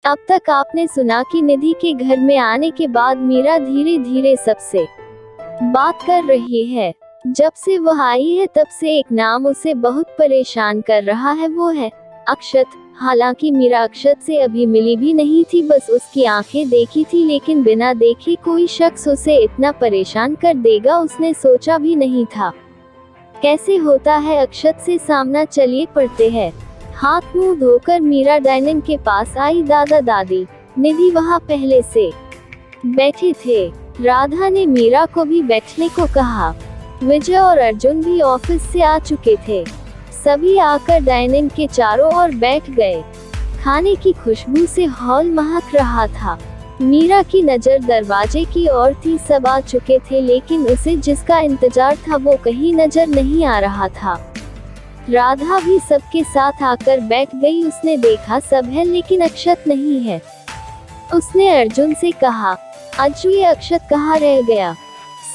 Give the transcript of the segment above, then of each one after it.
अब तक आपने सुना कि निधि के घर में आने के बाद मीरा धीरे धीरे सबसे बात कर रही है। जब से वह आई है तब से एक नाम उसे बहुत परेशान कर रहा है, वो है अक्षत। हालांकि मीरा अक्षत से अभी मिली भी नहीं थी, बस उसकी आंखें देखी थी, लेकिन बिना देखे कोई शख्स उसे इतना परेशान कर देगा उसने सोचा भी नहीं था। कैसे होता है अक्षत से सामना, चलिए पढ़ते हैं। हाथ मुंह धोकर मीरा डाइनिंग के पास आई। दादा दादी निधि वहाँ पहले से बैठे थे। राधा ने मीरा को भी बैठने को कहा। विजय और अर्जुन भी ऑफिस से आ चुके थे। सभी आकर डाइनिंग के चारों ओर बैठ गए। खाने की खुशबू से हॉल महक रहा था। मीरा की नजर दरवाजे की ओर थी। सब आ चुके थे, लेकिन उसे जिसका इंतजार था वो कहीं नजर नहीं आ रहा था। राधा भी सबके साथ आकर बैठ गई। उसने देखा सब है लेकिन अक्षत नहीं है। उसने अर्जुन से कहा, अज्जू ये अक्षत कहाँ रह गया,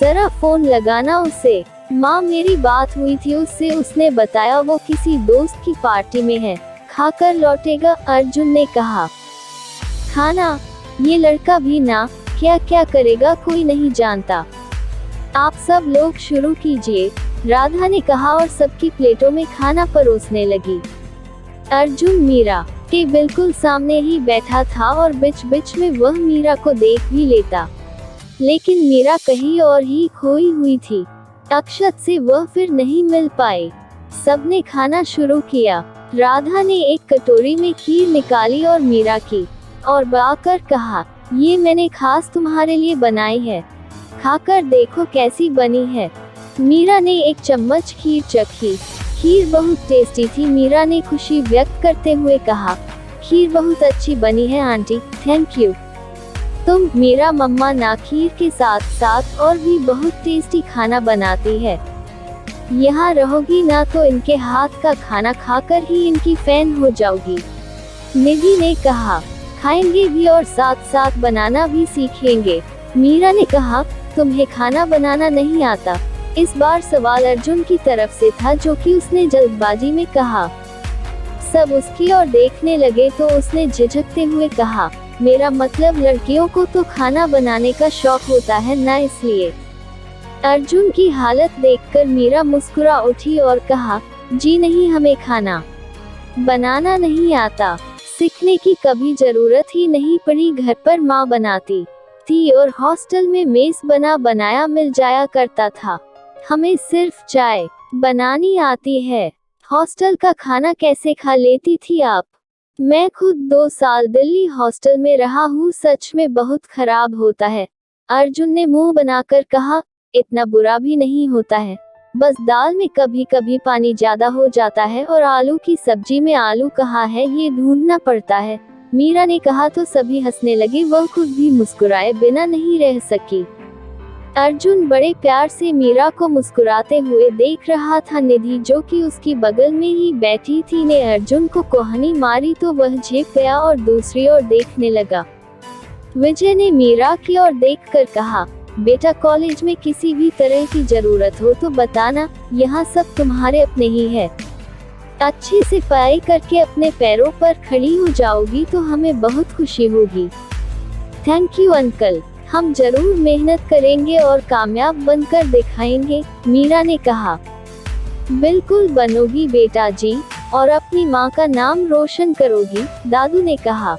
जरा फोन लगाना उसे। माँ मेरी बात हुई थी उससे, उसने बताया वो किसी दोस्त की पार्टी में है, खाकर लौटेगा। अर्जुन ने कहा, खाना? ये लड़का भी ना क्या क्या करेगा कोई नहीं जानता। आप सब लोग शुरू कीजिए, राधा ने कहा और सबकी प्लेटों में खाना परोसने लगी। अर्जुन मीरा के बिल्कुल सामने ही बैठा था और बीच बीच में वह मीरा को देख भी लेता, लेकिन मीरा कहीं और ही खोई हुई थी। अक्षत से वह फिर नहीं मिल पाए। सबने खाना शुरू किया। राधा ने एक कटोरी में खीर निकाली और मीरा की और बाकर कहा, ये मैंने खास तुम्हारे लिए बनाई है, खाकर देखो कैसी बनी है। मीरा ने एक चम्मच खीर चखी। खीर बहुत टेस्टी थी। मीरा ने खुशी व्यक्त करते हुए कहा, खीर बहुत अच्छी बनी है आंटी, थैंक यू। तुम मीरा मम्मा ना खीर के साथ साथ और भी बहुत टेस्टी खाना बनाती है। यहाँ रहोगी ना तो इनके हाथ का खाना खाकर ही इनकी फैन हो जाओगी। निधि ने कहा, खाएंगे भी और साथ साथ बनाना भी सीखेंगे। मीरा ने कहा, तुम्हें खाना बनाना नहीं आता? इस बार सवाल अर्जुन की तरफ से था, जो कि उसने जल्दबाजी में कहा। सब उसकी ओर देखने लगे तो उसने झिझकते हुए कहा, मेरा मतलब लड़कियों को तो खाना बनाने का शौक होता है ना, इसलिए। अर्जुन की हालत देखकर मीरा मुस्कुरा उठी और कहा, जी नहीं, हमें खाना बनाना नहीं आता। सीखने की कभी जरूरत ही नहीं पड़ी, घर पर माँ बनाती थी और हॉस्टल में मेस बना बनाया मिल जाया करता था। हमें सिर्फ चाय बनानी आती है। हॉस्टल का खाना कैसे खा लेती थी आप? मैं खुद 2 साल दिल्ली हॉस्टल में रहा हूँ, सच में बहुत खराब होता है। अर्जुन ने मुंह बनाकर कहा, इतना बुरा भी नहीं होता है, बस दाल में कभी कभी पानी ज्यादा हो जाता है और आलू की सब्जी में आलू कहाँ है ये ढूंढना पड़ता है। मीरा ने कहा तो सभी हंसने लगे। वह खुद भी मुस्कुराए बिना नहीं रह सकी। अर्जुन बड़े प्यार से मीरा को मुस्कुराते हुए देख रहा था। निधि जो कि उसकी बगल में ही बैठी थी ने अर्जुन को कोहनी मारी तो वह झेप गया और दूसरी ओर देखने लगा। विजय ने मीरा की ओर देखकर कहा, बेटा कॉलेज में किसी भी तरह की जरूरत हो तो बताना, यहाँ सब तुम्हारे अपने ही है। अच्छे से पढ़ाई करके अपने पैरों पर खड़ी हो जाओगी तो हमें बहुत खुशी होगी। थैंक यू अंकल, हम जरूर मेहनत करेंगे और कामयाब बनकर दिखाएंगे, मीरा ने कहा। बिल्कुल बनोगी बेटा जी, और अपनी माँ का नाम रोशन करोगी, दादू ने कहा।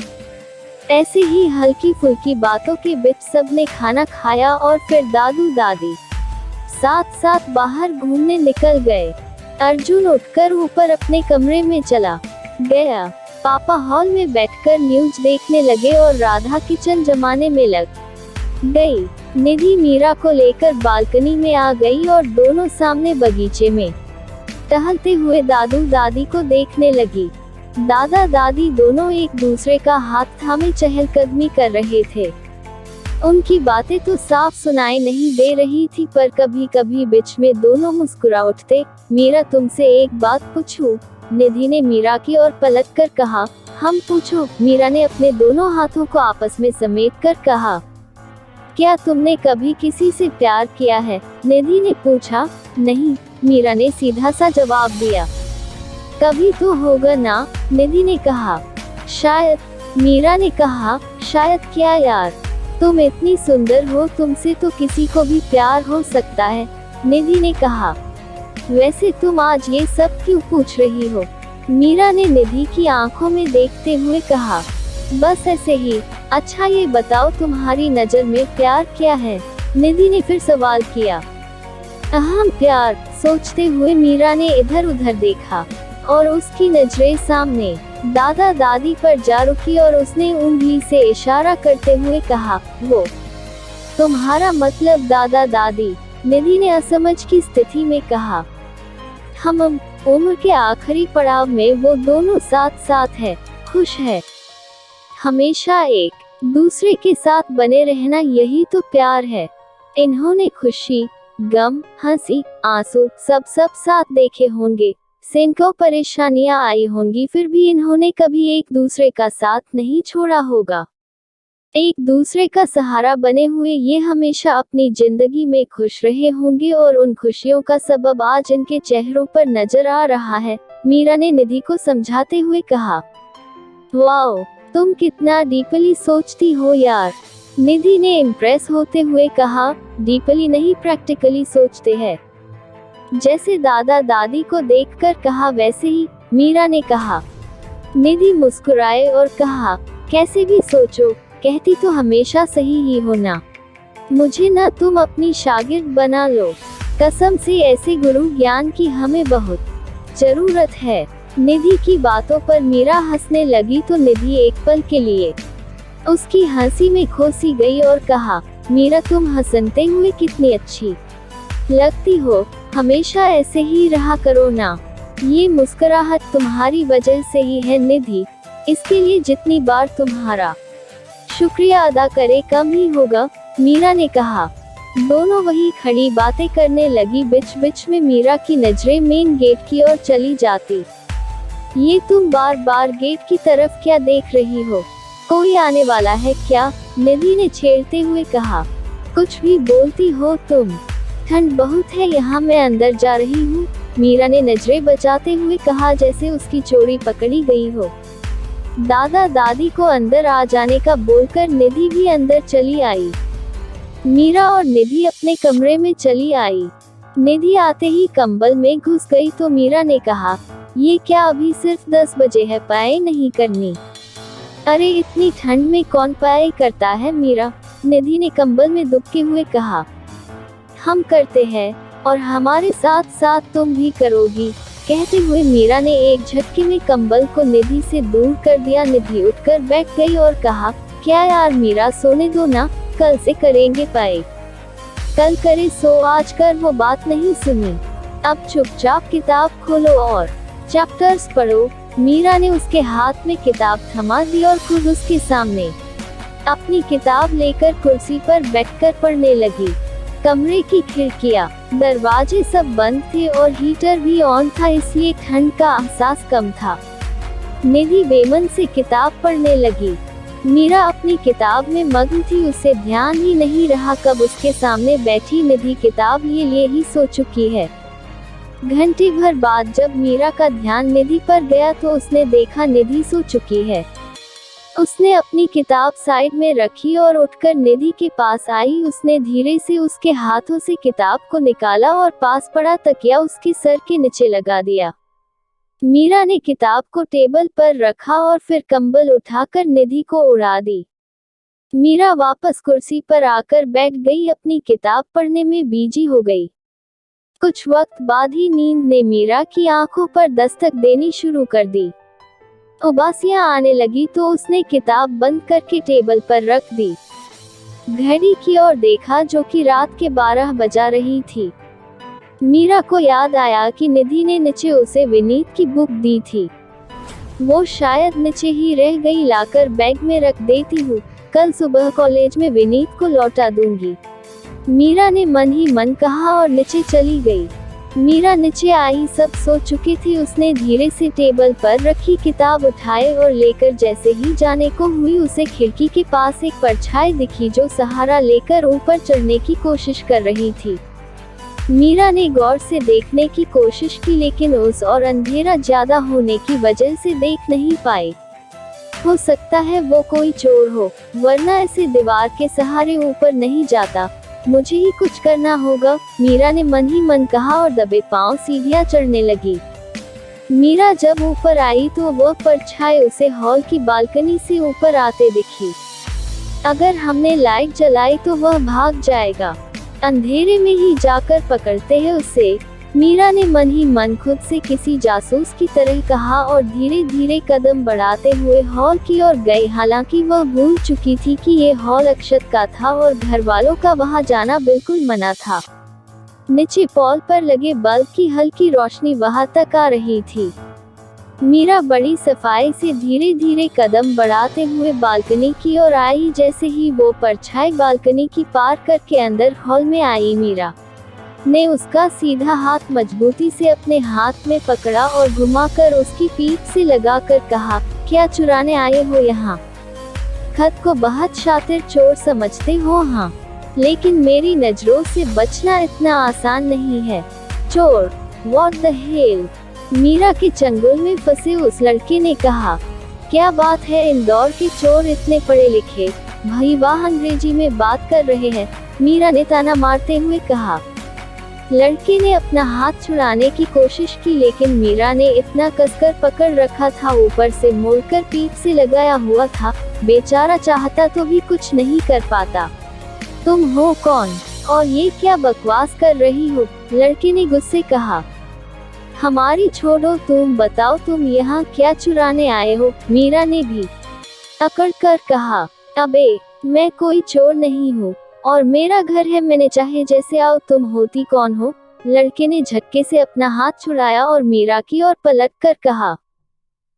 ऐसे ही हल्की फुल्की बातों के बीच सबने खाना खाया और फिर दादू दादी साथ साथ बाहर घूमने निकल गए। अर्जुन उठकर ऊपर अपने कमरे में चला गया। पापा हॉल में बैठकर न्यूज देखने लगे और राधा किचन जमाने में लग गई। निधि मीरा को लेकर बालकनी में आ गई और दोनों सामने बगीचे में टहलते हुए दादू दादी को देखने लगी। दादा दादी दोनों एक दूसरे का हाथ थामे चहलकदमी कर रहे थे। उनकी बातें तो साफ सुनाई नहीं दे रही थी, पर कभी कभी बीच में दोनों मुस्कुरा उठते। मीरा तुमसे एक बात पूछूं? निधि ने मीरा की ओर पलटकर कहा। हम पूछो, मीरा ने अपने दोनों हाथों को आपस में समेटकर कहा। क्या तुमने कभी किसी से प्यार किया है? निधि ने पूछा। नहीं, मीरा ने सीधा सा जवाब दिया। कभी तो होगा ना, निधि ने कहा। शायद, मीरा ने कहा, शायद क्या यार, तुम इतनी सुंदर हो, तुमसे तो किसी को भी प्यार हो सकता है। निधि ने कहा, वैसे तुम आज ये सब क्यों पूछ रही हो? मीरा ने निधि की आंखों में देखते हुए कहा, बस ऐसे ही। अच्छा ये बताओ, तुम्हारी नजर में प्यार क्या है? निधि ने फिर सवाल किया। अहम प्यार, सोचते हुए मीरा ने इधर उधर देखा और उसकी नजरें सामने दादा दादी पर जा रुकी और उसने उंगली से इशारा करते हुए कहा, वो। तुम्हारा मतलब दादा दादी? निधि ने असमझ की स्थिति में कहा, हम उम्र के आखिरी पड़ाव में वो दोनों साथ साथ है, खुश है, हमेशा एक दूसरे के साथ बने रहना, यही तो प्यार है। इन्होंने खुशी, गम, हंसी, आंसू सब साथ देखे होंगे, इनको परेशानियां आई होंगी, फिर भी इन्होंने कभी एक दूसरे का साथ नहीं छोड़ा होगा। एक दूसरे का सहारा बने हुए ये हमेशा अपनी जिंदगी में खुश रहे होंगे और उन खुशियों का सबब आज इनके चेहरों पर नजर आ रहा है। मीरा ने निधि को समझाते हुए कहा, वाओ, तुम कितना डीपली सोचती हो यार। निधि ने इम्प्रेस होते हुए कहा, डीपली नहीं, प्रैक्टिकली सोचते हैं। जैसे दादा दादी को देखकर कहा वैसे ही, मीरा ने कहा। निधि मुस्कुराए और कहा, कैसे भी सोचो, कहती तो हमेशा सही ही हो ना। मुझे ना तुम अपनी शागिर्द बना लो, कसम से, ऐसे गुरु ज्ञान की हमें बहुत जरूरत है। निधि की बातों पर मीरा हंसने लगी तो निधि एक पल के लिए उसकी हंसी में खो सी गई और कहा, मीरा तुम हंसते हुए कितनी अच्छी लगती हो, हमेशा ऐसे ही रहा करो ना। ये मुस्कुराहट तुम्हारी वजह से ही है निधि, इसके लिए जितनी बार तुम्हारा शुक्रिया अदा करे कम ही होगा। मीरा ने कहा। दोनों वही खड़ी बातें करने लगी। बीच बीच में मीरा की नजरें मेन गेट की ओर चली जाती। ये तुम बार बार गेट की तरफ क्या देख रही हो, कोई आने वाला है क्या? निधि ने छेड़ते हुए कहा। कुछ भी बोलती हो तुम, ठंड बहुत है यहाँ, मैं अंदर जा रही हूँ। मीरा ने नजरें बचाते हुए कहा, जैसे उसकी चोरी पकड़ी गई हो। दादा दादी को अंदर आ जाने का बोलकर निधि भी अंदर चली आई। मीरा और निधि अपने कमरे में चली आई। निधि आते ही कंबल में घुस गई तो मीरा ने कहा, ये क्या, अभी सिर्फ 10 बजे है, पाए नहीं करनी? अरे इतनी ठंड में कौन पाए करता है मीरा? निधि ने कंबल में दुबके हुए कहा। हम करते हैं और हमारे साथ साथ तुम भी करोगी। कहते हुए मीरा ने एक झटके में कंबल को निधि से दूर कर दिया। निधि उठकर बैठ गई और कहा, क्या यार मीरा, सोने दो ना, कल से करेंगे पाए। कल करे सो आज कर, वो बात नहीं सुनी। अब चुपचाप किताब खोलो और चैप्टर्स पढ़ो। मीरा ने उसके हाथ में किताब थमा दी और खुद उसके सामने अपनी किताब लेकर कुर्सी पर बैठकर पढ़ने लगी। कमरे की खिड़कियां, दरवाजे सब बंद थे और हीटर भी ऑन था, इसलिए ठंड का एहसास कम था। निधि बेमन से किताब पढ़ने लगी। मीरा अपनी किताब में मग्न थी, उसे ध्यान ही नहीं रहा कब उसके सामने बैठी निधि किताब लिए ही सो चुकी है। घंटे भर बाद जब मीरा का ध्यान निधि पर गया तो उसने देखा निधि सो चुकी है। उसने अपनी किताब साइड में रखी और उठकर निधि के पास आई। उसने धीरे से उसके हाथों से किताब को निकाला और पास पड़ा तकिया उसके सर के नीचे लगा दिया। मीरा ने किताब को टेबल पर रखा और फिर कंबल उठाकर निधि को उड़ा दी। मीरा वापस कुर्सी पर आकर बैठ गई, अपनी किताब पढ़ने में बिजी हो गई। कुछ वक्त बाद ही नींद ने मीरा की आंखों पर दस्तक देनी शुरू कर दी। उबासियां आने लगी तो उसने किताब बंद करके टेबल पर रख दी। घड़ी की ओर देखा जो कि रात के 12 बजा रही थी। मीरा को याद आया कि निधि ने नीचे उसे विनीत की बुक दी थी। वो शायद नीचे ही रह गई, लाकर बैग में रख देती हूँ, कल सुबह कॉलेज में विनीत को लौटा दूंगी। मीरा ने मन ही मन कहा और नीचे चली गई। मीरा नीचे आई, सब सो चुकी थी। उसने धीरे से टेबल पर रखी किताब उठाए और लेकर जैसे ही जाने को हुई, उसे खिड़की के पास एक परछाई दिखी जो सहारा लेकर ऊपर चढ़ने की कोशिश कर रही थी। मीरा ने गौर से देखने की कोशिश की, लेकिन उस और अंधेरा ज्यादा होने की वजह से देख नहीं पाई। हो सकता है वो कोई चोर हो, वरना ऐसे दीवार के सहारे ऊपर नहीं जाता। मुझे ही कुछ करना होगा, मीरा ने मन ही मन कहा और दबे पांव सीढ़ियां चढ़ने लगी। मीरा जब ऊपर आई तो वह परछाई उसे हॉल की बालकनी से ऊपर आते दिखी। अगर हमने लाइट जलाई तो वह भाग जाएगा, अंधेरे में ही जाकर पकड़ते हैं उसे, मीरा ने मन ही मन खुद से किसी जासूस की तरह कहा और धीरे धीरे कदम बढ़ाते हुए हॉल की ओर गई। हालांकि वह भूल चुकी थी कि ये हॉल अक्षत का था और घर वालों का वहां जाना बिल्कुल मना था। नीचे पॉल पर लगे बल्ब की हल्की रोशनी वहां तक आ रही थी। मीरा बड़ी सफाई से धीरे धीरे कदम बढ़ाते हुए बालकनी की ओर आई। जैसे ही वो परछाई बालकनी की पार करके अंदर हॉल में आई, मीरा ने उसका सीधा हाथ मजबूती से अपने हाथ में पकड़ा और घुमाकर उसकी पीठ से लगाकर कहा, क्या चुराने आए हो यहाँ? खत को बहुत शातिर चोर समझते हो? हाँ, लेकिन मेरी नजरों से बचना इतना आसान नहीं है। चोर? What the hell? मीरा के चंगुल में फंसे उस लड़के ने कहा। क्या बात है, इंदौर के चोर इतने पढ़े लिखे, भाई वाह अंग्रेजी में बात कर रहे हैं, मीरा ने ताना मारते हुए कहा। लड़के ने अपना हाथ छुड़ाने की कोशिश की, लेकिन मीरा ने इतना कसकर पकड़ रखा था, ऊपर से मोड़कर पीठ से लगाया हुआ था, बेचारा चाहता तो भी कुछ नहीं कर पाता। तुम हो कौन और ये क्या बकवास कर रही हो? लड़के ने गुस्से कहा। हमारी छोड़ो, तुम बताओ तुम यहाँ क्या चुराने आए हो? मीरा ने भी अकड़ कर कहा। अबे, मैं कोई चोर नहीं हूँ और मेरा घर है, मैंने चाहे जैसे आओ, तुम होती कौन हो? लड़के ने झटके से अपना हाथ छुड़ाया और मीरा की ओर पलट कर कहा।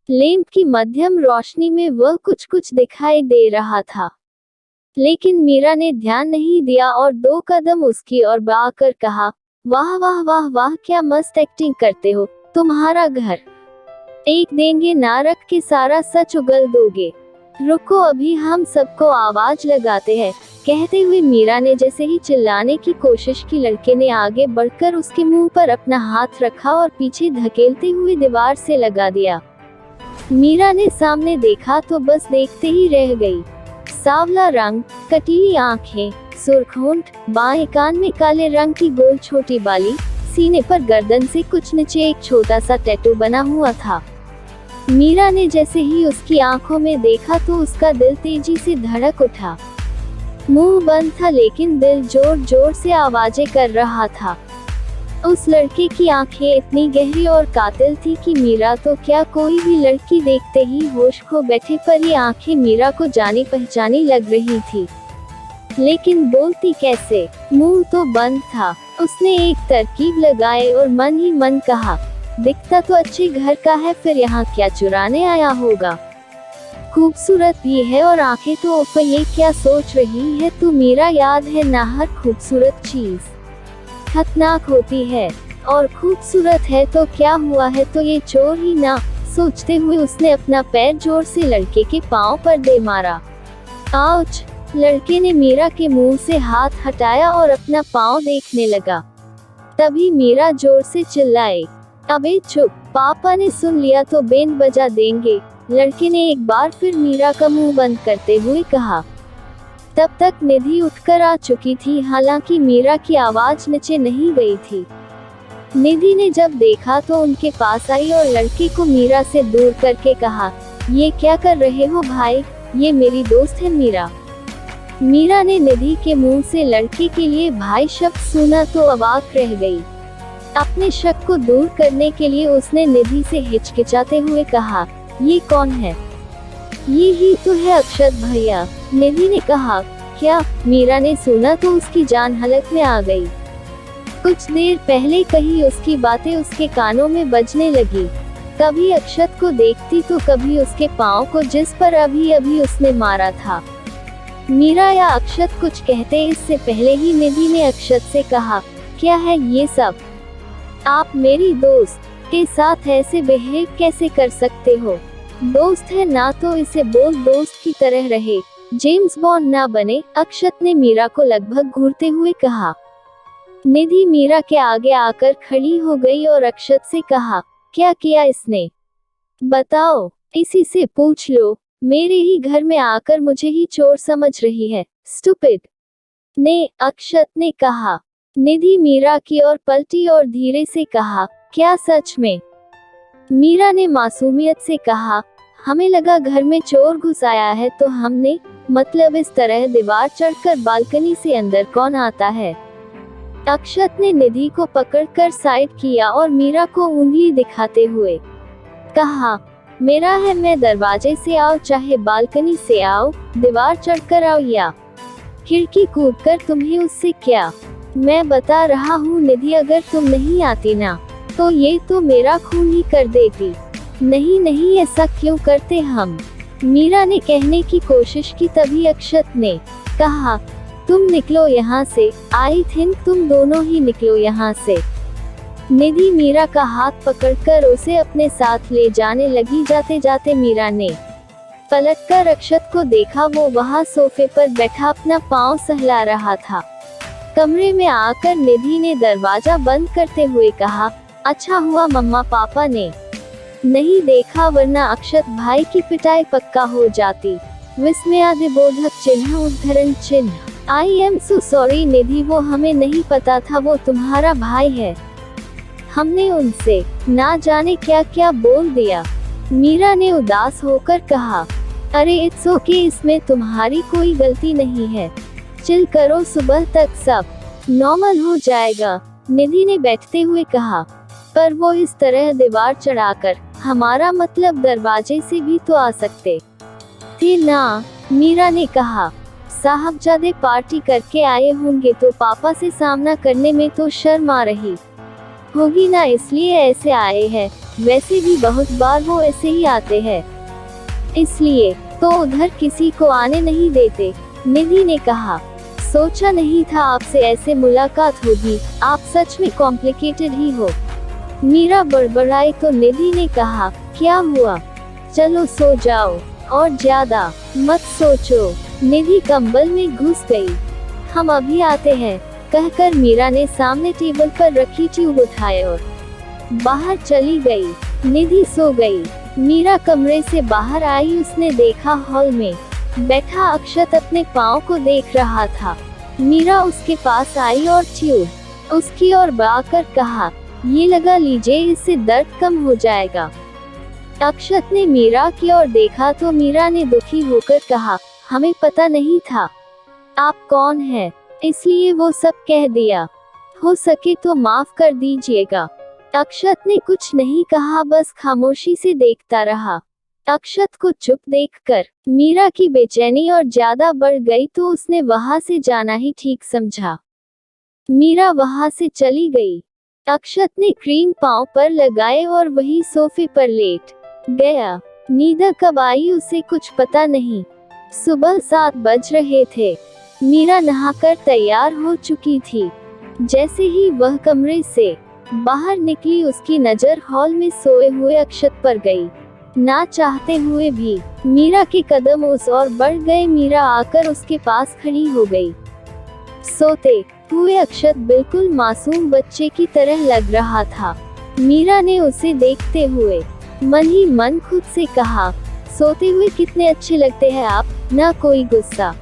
लैंप की मध्यम रोशनी में वह कुछ कुछ दिखाई दे रहा था, लेकिन मीरा ने ध्यान नहीं दिया और 2 कदम उसकी ओर बढ़ाकर कहा, वाह वाह वाह वाह, क्या मस्त एक्टिंग करते हो, तुम्हारा घर एक देंगे ना रख के सारा सच उगल दोगे। रुको, अभी हम सबको आवाज लगाते हैं। कहते हुए मीरा ने जैसे ही चिल्लाने की कोशिश की, लड़के ने आगे बढ़कर उसके मुंह पर अपना हाथ रखा और पीछे धकेलते हुए दीवार से लगा दिया। मीरा ने सामने देखा तो बस देखते ही रह गई। सांवला रंग, कटीली आंखें, सुर्ख होंठ, बाएं कान में काले रंग की गोल छोटी बाली, सीने पर गर्दन से कुछ नीचे एक छोटा सा टैटू बना हुआ था। मीरा ने जैसे ही उसकी आंखों में देखा तो उसका दिल तेजी से धड़क उठा। मुंह बंद था लेकिन दिल जोर जोर से आवाजें कर रहा था। उस लड़के की आंखें इतनी गहरी और कातिल थी कि मीरा तो क्या कोई भी लड़की देखते ही होश खो बैठे, पर ये आंखें मीरा को जानी पहचानी लग रही थी, लेकिन बोलती कैसे? मुंह तो बंद था। उसने एक तरकीब लगाई और मन ही मन कहा, दिखता तो अच्छे घर का है, फिर यहाँ क्या चुराने आया होगा? खूबसूरत भी है और आंखें तो ऊपर, ये क्या सोच रही है तू मीरा? याद है ना, हर खूबसूरत चीज खतरनाक होती है, और खूबसूरत है तो क्या हुआ है, तो ये चोर ही ना? सोचते हुए उसने अपना पैर जोर से लड़के के पांव पर दे मारा। आउच! लड़के ने मीरा के मुंह से हाथ हटाया और अपना पांव देखने लगा। तभी मीरा जोर से चिल्लाई, अबे चुप, पापा ने सुन लिया तो बैंड बजा देंगे। लड़के ने एक बार फिर मीरा का मुंह बंद करते हुए कहा। तब तक निधि उठकर आ चुकी थी, हालांकि मीरा की आवाज नीचे नहीं गई थी। निधि ने जब देखा तो उनके पास आई और लड़के को मीरा से दूर करके कहा, ये क्या कर रहे हो भाई? ये मेरी दोस्त है मीरा। मीरा ने निधि के मुंह से लड़के के लिए भाई शब्द सुना तो अवाक रह गई। अपने शक को दूर करने के लिए उसने निधि से हिचकिचाते हुए कहा, ये कौन है? ये ही तो है अक्षत भैया, निधि ने कहा। क्या? मीरा ने सुना तो उसकी जान हलक में आ गई। कुछ देर पहले कही उसकी बातें उसके कानों में बजने लगी। कभी अक्षत को देखती तो कभी उसके पाँव को, जिस पर अभी अभी उसने मारा था। मीरा या अक्षत कुछ कहते इससे पहले ही निधि ने अक्षत से कहा, क्या है ये सब? आप मेरी दोस्त के साथ ऐसे बिहेव कैसे कर सकते हो? दोस्त है ना तो इसे बोल दोस्त की तरह रहे, जेम्स बॉन्ड ना बने। अक्षत ने मीरा को लगभग घूरते हुए कहा। निधि मीरा के आगे आकर खड़ी हो गई और अक्षत से कहा, क्या किया इसने? बताओ, इसी से पूछ लो। मेरे ही घर में आकर मुझे ही चोर समझ रही है, स्टूपिड ने अक्षत ने कहा। निधि मीरा की ओर पलटी और धीरे से कहा, क्या सच में? मीरा ने मासूमियत से कहा, हमें लगा घर में चोर घुस आया है तो हमने, मतलब इस तरह दीवार चढ़कर बालकनी से अंदर कौन आता है? अक्षत ने निधि को पकड़कर साइड किया और मीरा को उंगली दिखाते हुए कहा, मेरा है, मैं दरवाजे से आओ चाहे बालकनी से आओ, दीवार चढ़कर आओ या खिड़की कूदकर, तुम्हें उससे क्या? मैं बता रहा हूँ निधि, अगर तुम नहीं आती ना तो ये तो मेरा खून ही कर देती। नहीं नहीं, ऐसा क्यों करते हम? मीरा ने कहने की कोशिश की, तभी अक्षत ने कहा, तुम निकलो यहाँ से, आई थिंक तुम दोनों ही निकलो यहाँ से। निधि मीरा का हाथ पकड़कर उसे अपने साथ ले जाने लगी। जाते जाते मीरा ने पलटकर अक्षत को देखा, वो वहाँ सोफे पर बैठा अपना पाँव सहला रहा था। कमरे में आकर निधि ने दरवाजा बंद करते हुए कहा, अच्छा हुआ मम्मा पापा ने नहीं देखा, वरना अक्षत भाई की पिटाई पक्का हो जाती। विस्मयादिबोधक चिन्ह, उद्धरण चिन्ह। आई एम सो सॉरी निधि, वो हमें नहीं पता था वो तुम्हारा भाई है। हमने उनसे ना जाने क्या क्या बोल दिया। मीरा ने उदास होकर कहा, अरे इट्स ओके, इसमें तुम्हारी कोई गलती नहीं है। चिल करो, सुबह तक सब नॉर्मल हो जाएगा। निधि ने बैठते हुए कहा, पर वो इस तरह दीवार चढ़ाकर, हमारा मतलब दरवाजे से भी तो आ सकते थे ना? मीरा ने कहा, साहबजादे पार्टी करके आए होंगे तो पापा से सामना करने में तो शर्म आ रही होगी ना, इसलिए ऐसे आए हैं। वैसे भी बहुत बार वो ऐसे ही आते हैं, इसलिए तो उधर किसी को आने नहीं देते। निधि ने कहा, सोचा नहीं था आपसे ऐसे मुलाकात होगी, आप सच में कॉम्प्लिकेटेड ही हो। मीरा बड़बड़ाई तो निधि ने कहा, क्या हुआ? चलो सो जाओ और ज्यादा मत सोचो। निधि कंबल में घुस गई। हम अभी आते हैं, कहकर मीरा ने सामने टेबल पर रखी ट्यूब उठाए और बाहर चली गई। निधि सो गई। मीरा कमरे से बाहर आई। उसने देखा हॉल में बैठा अक्षत अपने पाँव को देख रहा था। मीरा उसके पास आई और ट्यूब उसकी ओर बढ़ाकर कहा, ये लगा लीजिए, इससे दर्द कम हो जाएगा। अक्षत ने मीरा की ओर देखा तो मीरा ने दुखी होकर कहा, हमें पता नहीं था आप कौन हैं, इसलिए वो सब कह दिया। हो सके तो माफ कर दीजिएगा। अक्षत ने कुछ नहीं कहा, बस खामोशी से देखता रहा। अक्षत को चुप देखकर मीरा की बेचैनी और ज्यादा बढ़ गई तो उसने वहां से जाना ही ठीक समझा। मीरा वहां से चली गई। अक्षत ने क्रीम पाँव पर लगाए और वही सोफे पर लेट गया। नींद कब आई उसे कुछ पता नहीं। सुबह 7 बज रहे थे। मीरा नहाकर तैयार हो चुकी थी। जैसे ही वह कमरे से बाहर निकली, उसकी नजर हॉल में सोए हुए अक्षत पर गई। ना चाहते हुए भी मीरा के कदम उस ओर बढ़ गए। मीरा आकर उसके पास खड़ी हो गई। सोते हुए अक्षत बिल्कुल मासूम बच्चे की तरह लग रहा था। मीरा ने उसे देखते हुए मन ही मन खुद से कहा, सोते हुए कितने अच्छे लगते हैं आप, ना कोई गुस्सा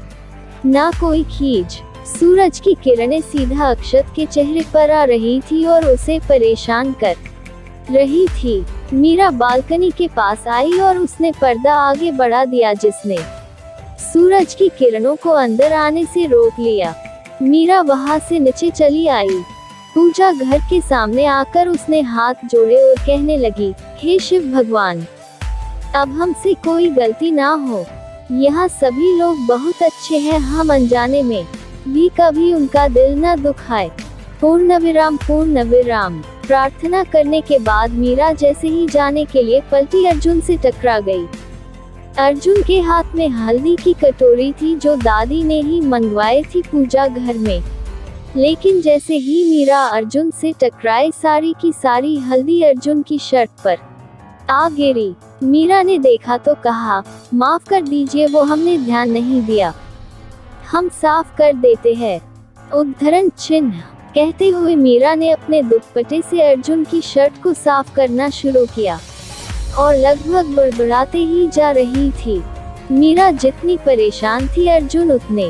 ना कोई खींच। सूरज की किरणें सीधा अक्षत के चेहरे पर आ रही थी और उसे परेशान कर रही थी। मीरा बालकनी के पास आई और उसने पर्दा आगे बढ़ा दिया, जिसने सूरज की किरणों को अंदर आने से रोक लिया। मीरा वहां से नीचे चली आई। पूजा घर के सामने आकर उसने हाथ जोड़े और कहने लगी, हे शिव भगवान, अब हमसे कोई गलती ना हो। यहाँ सभी लोग बहुत अच्छे हैं, हम अनजाने में भी कभी उनका दिल न दुखाए। पूर्ण विराम। प्रार्थना करने के बाद मीरा जैसे ही जाने के लिए पलटी, अर्जुन से टकरा गई। अर्जुन के हाथ में हल्दी की कटोरी थी जो दादी ने ही मंगवाई थी पूजा घर में। लेकिन जैसे ही मीरा अर्जुन से टकराई, सारी की सारी हल्दी अर्जुन की शर्ट पर आ गिरी। मीरा ने देखा तो कहा, माफ कर दीजिए, वो हमने ध्यान नहीं दिया, हम साफ कर देते हैं। उद्धरण चिन्ह। कहते हुए मीरा ने अपने दुपट्टे से अर्जुन की शर्ट को साफ करना शुरू किया और लगभग बड़बड़ाते ही जा रही थी, मीरा जितनी परेशान थी अर्जुन उतने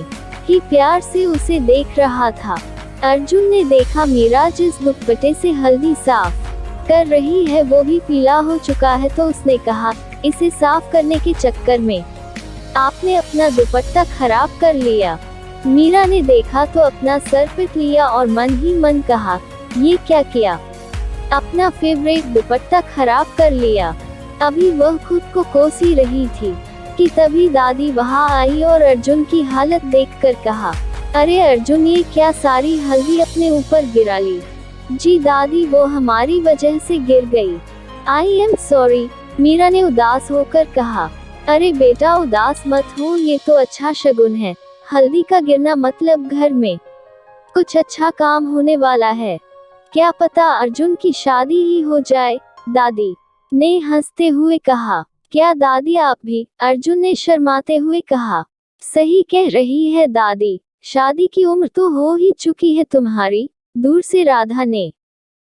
ही प्यार से उसे देख रहा था। अर्जुन ने देखा मीरा जिस दुपट्टे से हल्दी साफ कर रही है वो भी पीला हो चुका है, तो उसने कहा, इसे साफ करने के चक्कर में आपने अपना दुपट्टा खराब कर लिया। मीरा ने देखा तो अपना सर पीट लिया और मन ही मन कहा, ये क्या किया, अपना फेवरेट दुपट्टा खराब कर लिया। अभी वह खुद को कोस ही रही थी कि तभी दादी वहां आई और अर्जुन की हालत देखकर कहा, अरे अर्जुन, ये क्या सारी हल्दी अपने ऊपर गिरा ली? जी दादी, वो हमारी वजह से गिर गई। आई एम सॉरी, मीरा ने उदास होकर कहा। अरे बेटा, उदास मत हो, ये तो अच्छा शगुन है। हल्दी का गिरना मतलब घर में कुछ अच्छा काम होने वाला है। क्या पता अर्जुन की शादी ही हो जाए, दादी ने हंसते हुए कहा। क्या दादी आप भी? अर्जुन ने शर्माते हुए कहा। सही कह रही है दादी, शादी की उम्र तो हो ही चुकी है तुम्हारी, दूर से राधा ने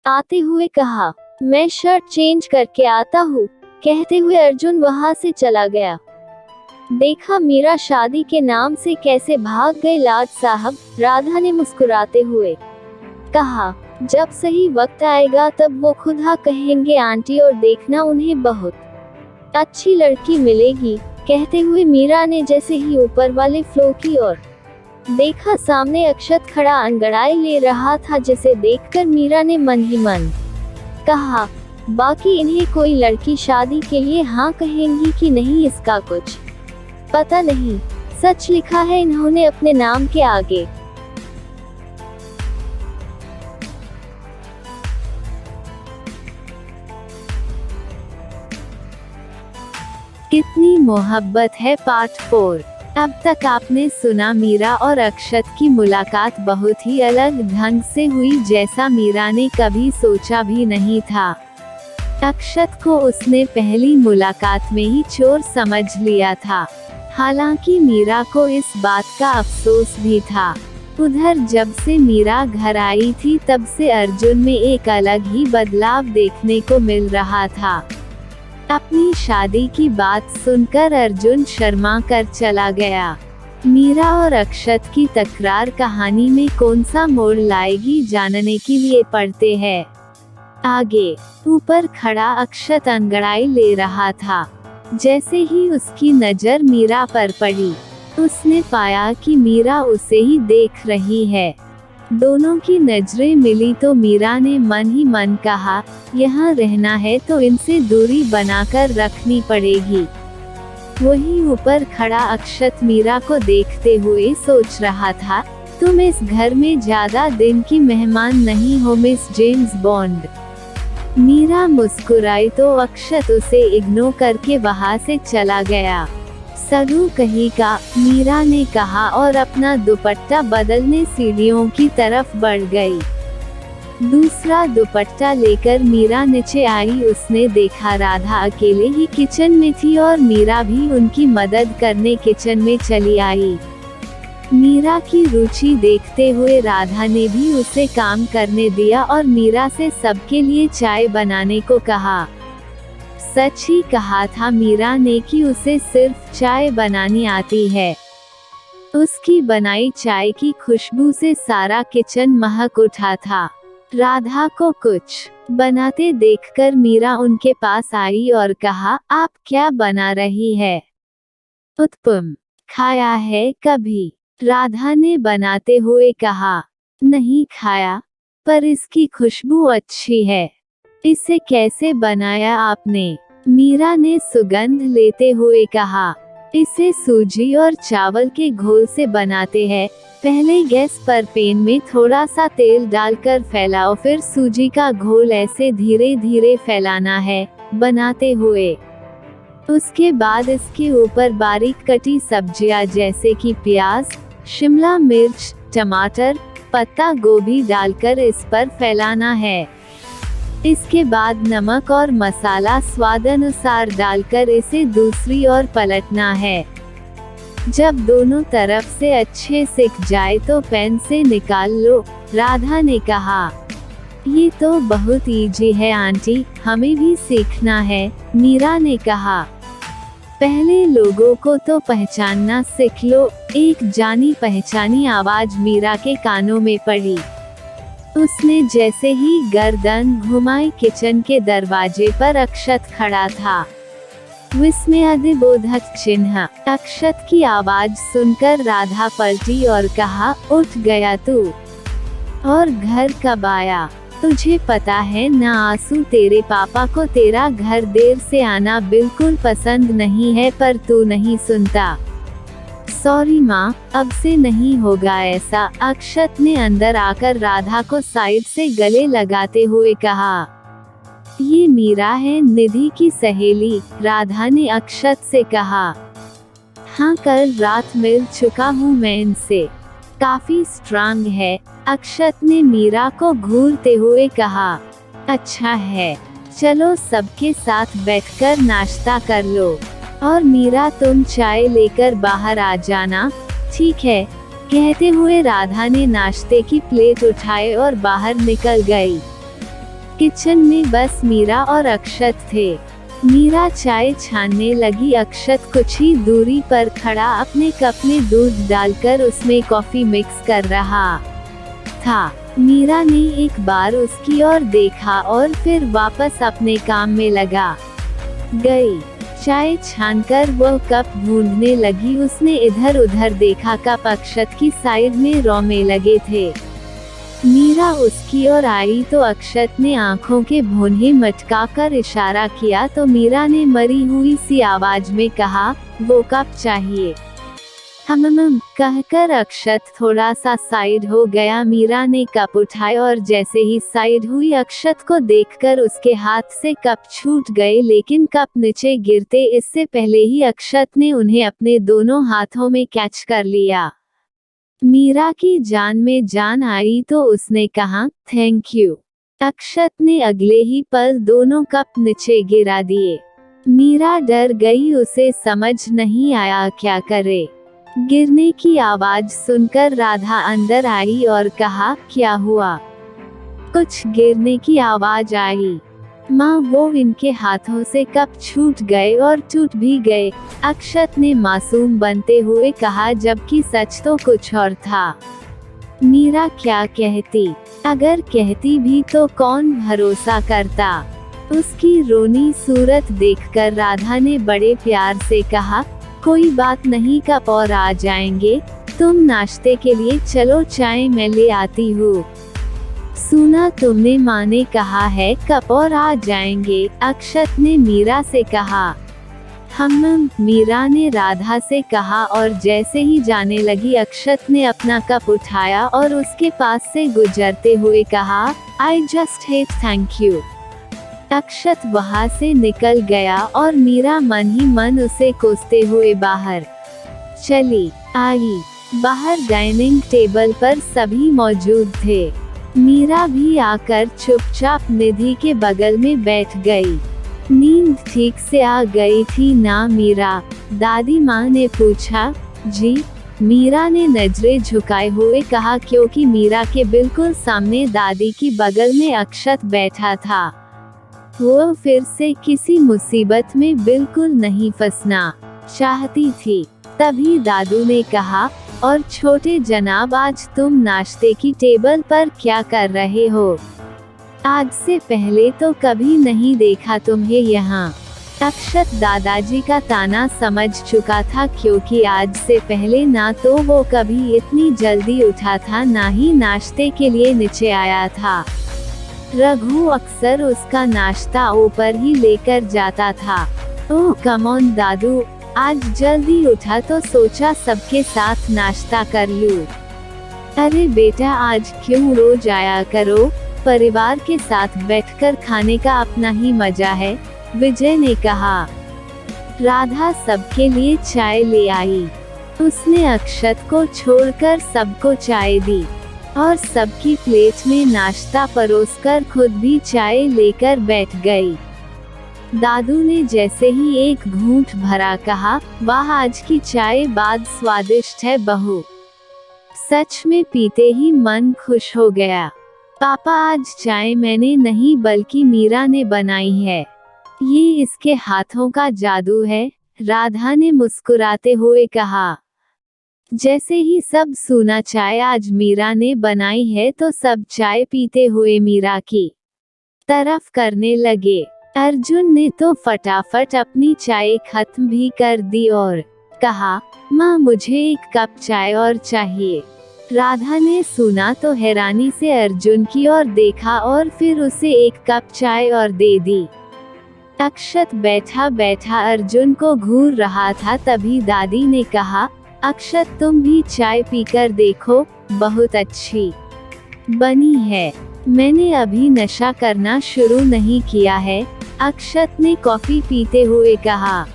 आते हुए कहा। मैं शर्ट चेंज करके आता हूँ, कहते हुए अर्जुन वहां से चला गया। देखा मीरा शादी के नाम से कैसे भाग गए लाड साहब, राधा ने मुस्कुराते हुए कहा। जब सही वक्त आएगा तब वो खुद हाँ कहेंगे आंटी, और देखना उन्हें बहुत अच्छी लड़की मिलेगी। कहते हुए मीरा ने जैसे ही ऊपर वाले फ्लोर की ओर देखा, सामने अक्षत खड़ा अंगड़ाई ले रहा था, जिसे देखकर मीरा ने मन ही मन कहा, बाकी इन्हें कोई लड़की शादी के लिए हाँ कहेंगी कि नहीं इसका कुछ पता नहीं। सच लिखा है इन्होंने अपने नाम के आगे। कितनी मोहब्बत है पार्ट 4। अब तक आपने सुना मीरा और अक्षत की मुलाकात बहुत ही अलग ढंग से हुई, जैसा मीरा ने कभी सोचा भी नहीं था। अक्षत को उसने पहली मुलाकात में ही चोर समझ लिया था। हालांकि मीरा को इस बात का अफसोस भी था। उधर जब से मीरा घर आई थी तब से अर्जुन में एक अलग ही बदलाव देखने को मिल रहा था। अपनी शादी की बात सुनकर अर्जुन शर्मा कर चला गया। मीरा और अक्षत की तकरार कहानी में कौन सा मोड़ लाएगी, जानने के लिए पढ़ते हैं आगे। ऊपर खड़ा अक्षत अंगड़ाई ले रहा था। जैसे ही उसकी नज़र मीरा पर पड़ी, उसने पाया कि मीरा उसे ही देख रही है। दोनों की नजरें मिली तो मीरा ने मन ही मन कहा, यहाँ रहना है तो इनसे दूरी बनाकर रखनी पड़ेगी। वहीं ऊपर खड़ा अक्षत मीरा को देखते हुए सोच रहा था, तुम इस घर में ज्यादा दिन की मेहमान नहीं हो मिस जेम्स बॉन्ड। मीरा मुस्कुराई तो अक्षत उसे इग्नोर करके वहां से चला गया। सरू कहीं का, मीरा ने कहा और अपना दुपट्टा बदलने सीढ़ियों की तरफ बढ़ गई। दूसरा दुपट्टा लेकर मीरा नीचे आई। उसने देखा राधा अकेले ही किचन में थी और मीरा भी उनकी मदद करने किचन में चली आई। मीरा की रुचि देखते हुए राधा ने भी उसे काम करने दिया और मीरा से सबके लिए चाय बनाने को कहा। सच ही कहा था मीरा ने कि उसे सिर्फ चाय बनानी आती है। उसकी बनाई चाय की खुशबू से सारा किचन महक उठा था। राधा को कुछ बनाते देखकर मीरा उनके पास आई और कहा, आप क्या बना रही है? उत्पम। खाया है कभी? राधा ने बनाते हुए कहा। नहीं खाया, पर इसकी खुशबू अच्छी है। इसे कैसे बनाया आपने? मीरा ने सुगंध लेते हुए कहा। इसे सूजी और चावल के घोल से बनाते हैं। पहले गैस पर पैन में थोड़ा सा तेल डालकर फैलाओ, फिर सूजी का घोल ऐसे धीरे धीरे फैलाना है बनाते हुए। उसके बाद इसके ऊपर बारीक कटी सब्जियां जैसे कि प्याज, शिमला मिर्च, टमाटर, पत्ता गोभी डालकर इस पर फैलाना है। इसके बाद नमक और मसाला स्वादानुसार डालकर इसे दूसरी ओर पलटना है। जब दोनों तरफ से अच्छे सिक जाए तो पैन से निकाल लो, राधा ने कहा। ये तो बहुत इजी है आंटी, हमें भी सीखना है, मीरा ने कहा। पहले लोगों को तो पहचानना सीख लो। एक जानी पहचानी आवाज मीरा के कानों में पड़ी। उसने जैसे ही गर्दन घुमाई, किचन के दरवाजे पर अक्षत खड़ा था। विस्मयादिबोधक चिन्ह। अक्षत की आवाज सुनकर राधा पलटी और कहा, उठ गया तू? और घर कब आया? तुझे पता है ना आंसू, तेरे पापा को तेरा घर देर से आना बिल्कुल पसंद नहीं है, पर तू नहीं सुनता। सॉरी माँ, अब से नहीं होगा ऐसा। अक्षत ने अंदर आकर राधा को साइड से गले लगाते हुए कहा। ये मीरा है, निधि की सहेली। राधा ने अक्षत से कहा। हाँ, कल रात मिल चुका हूँ मैं इनसे, काफी स्ट्रांग है। अक्षत ने मीरा को घूरते हुए कहा। अच्छा है, चलो सबके साथ बैठकर नाश्ता कर लो। और मीरा, तुम चाय लेकर बाहर आ जाना। ठीक है, कहते हुए राधा ने नाश्ते की प्लेट उठाए और बाहर निकल गई। किचन में बस मीरा और अक्षत थे। मीरा चाय छानने लगी। अक्षत कुछ ही दूरी पर खड़ा अपने कप में दूध डालकर उसमें कॉफी मिक्स कर रहा था। मीरा ने एक बार उसकी ओर देखा और फिर वापस अपने काम में लगा गई। चाय छानकर वह कप ढूंढने लगी। उसने इधर उधर देखा, कप अक्षत की साइड में रॉ में लगे थे। मीरा उसकी ओर आई तो अक्षत ने आंखों के भौंहे मटकाकर इशारा किया तो मीरा ने मरी हुई सी आवाज में कहा, वो कप चाहिए। कहकर अक्षत थोड़ा सा साइड हो गया। मीरा ने कप उठाया और जैसे ही साइड हुई, अक्षत को देखकर उसके हाथ से कप छूट गए, लेकिन कप नीचे गिरते इससे पहले ही अक्षत ने उन्हें अपने दोनों हाथों में कैच कर लिया। मीरा की जान में जान आई तो उसने कहा, थैंक यू। अक्षत ने अगले ही पल दोनों कप नीचे गिरा दिए। मीरा डर गई, उसे समझ नहीं आया क्या करे। गिरने की आवाज सुनकर राधा अंदर आई और कहा, क्या हुआ? कुछ गिरने की आवाज आई। माँ, वो इनके हाथों से कप छूट गए और टूट भी गए। अक्षत ने मासूम बनते हुए कहा, जबकि सच तो कुछ और था। मीरा क्या कहती? अगर कहती भी तो कौन भरोसा करता? उसकी रोनी सूरत देखकर राधा ने बड़े प्यार से कहा, कोई बात नहीं, कप और आ जाएंगे। तुम नाश्ते के लिए चलो, चाय मैं ले आती हूँ। सुना तुमने, माँ ने कहा है कप और आ जाएंगे। अक्षत ने मीरा से कहा। मीरा ने राधा से कहा और जैसे ही जाने लगी, अक्षत ने अपना कप उठाया और उसके पास से गुजरते हुए कहा, I just hate thank you. Akshat वहां से निकल गया और मीरा मन ही मन उसे कोसते हुए बाहर चली आई। बाहर डाइनिंग टेबल पर सभी मौजूद थे। मीरा भी आकर चुपचाप निधि के बगल में बैठ गई। नींद ठीक से आ गई थी ना मीरा? दादी माँ ने पूछा। जी, मीरा ने नजरें झुकाए हुए कहा, क्योंकि मीरा के बिल्कुल सामने दादी की बगल में अक्षत बैठा था। वो फिर से किसी मुसीबत में बिल्कुल नहीं फंसना चाहती थी। तभी दादू ने कहा, और छोटे जनाब, आज तुम नाश्ते की टेबल पर क्या कर रहे हो? आज से पहले तो कभी नहीं देखा तुम्हें यहाँ। अक्षत दादाजी का ताना समझ चुका था, क्योंकि आज से पहले ना तो वो कभी इतनी जल्दी उठा था, ना ही नाश्ते के लिए नीचे आया था। रघु अक्सर उसका नाश्ता ऊपर ही लेकर जाता था। ओह कम ऑन दादू, आज जल्दी उठा तो सोचा सबके साथ नाश्ता कर लूं। अरे बेटा, आज क्यों रोज आया करो? परिवार के साथ बैठकर खाने का अपना ही मजा है, विजय ने कहा। राधा सबके लिए चाय ले आई। उसने अक्षत को छोड़कर सबको चाय दी और सबकी प्लेट में नाश्ता परोसकर खुद भी चाय लेकर बैठ गई। दादू ने जैसे ही एक घूंट भरा कहा, वाह, आज की चाय बाद स्वादिष्ट है बहू। सच में पीते ही मन खुश हो गया। पापा, आज चाय मैंने नहीं बल्कि मीरा ने बनाई है। ये इसके हाथों का जादू है। राधा ने मुस्कुराते हुए कहा। जैसे ही सब सूना चाय आज मीरा ने बनाई है तो सब चाय पीते हुए मीरा की तरफ करने लगे। अर्जुन ने तो फटाफट अपनी चाय खत्म भी कर दी और कहा, माँ मुझे एक कप चाय और चाहिए। राधा ने सुना तो हैरानी से अर्जुन की ओर देखा और फिर उसे एक कप चाय और दे दी। अक्षत बैठा बैठा अर्जुन को घूर रहा था, तभी दादी ने कहा, अक्षत तुम भी चाय पीकर देखो, बहुत अच्छी बनी है। मैंने अभी नशा करना शुरू नहीं किया है, अक्षत ने कॉफी पीते हुए कहा।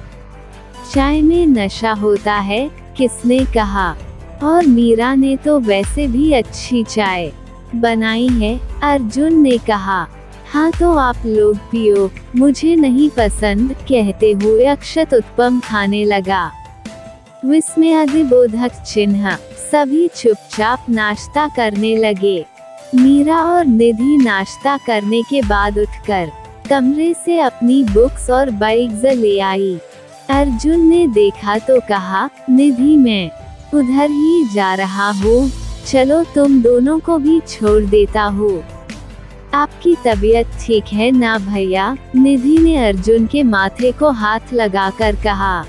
चाय में नशा होता है, किसने कहा? और मीरा ने तो वैसे भी अच्छी चाय बनाई है, अर्जुन ने कहा। हाँ तो आप लोग पियो, मुझे नहीं पसंद, कहते हुए अक्षत उत्पम खाने लगा। विस्मयादिबोधक चिन्ह। सभी चुपचाप नाश्ता करने लगे। मीरा और निधि नाश्ता करने के बाद उठकर कमरे से अपनी बुक्स और बैग्स ले आई। अर्जुन ने देखा तो कहा, निधि मैं उधर ही जा रहा हूँ, चलो तुम दोनों को भी छोड़ देता हूँ। आपकी तबीयत ठीक है ना भैया? निधि ने अर्जुन के माथे को हाथ लगाकर कहा।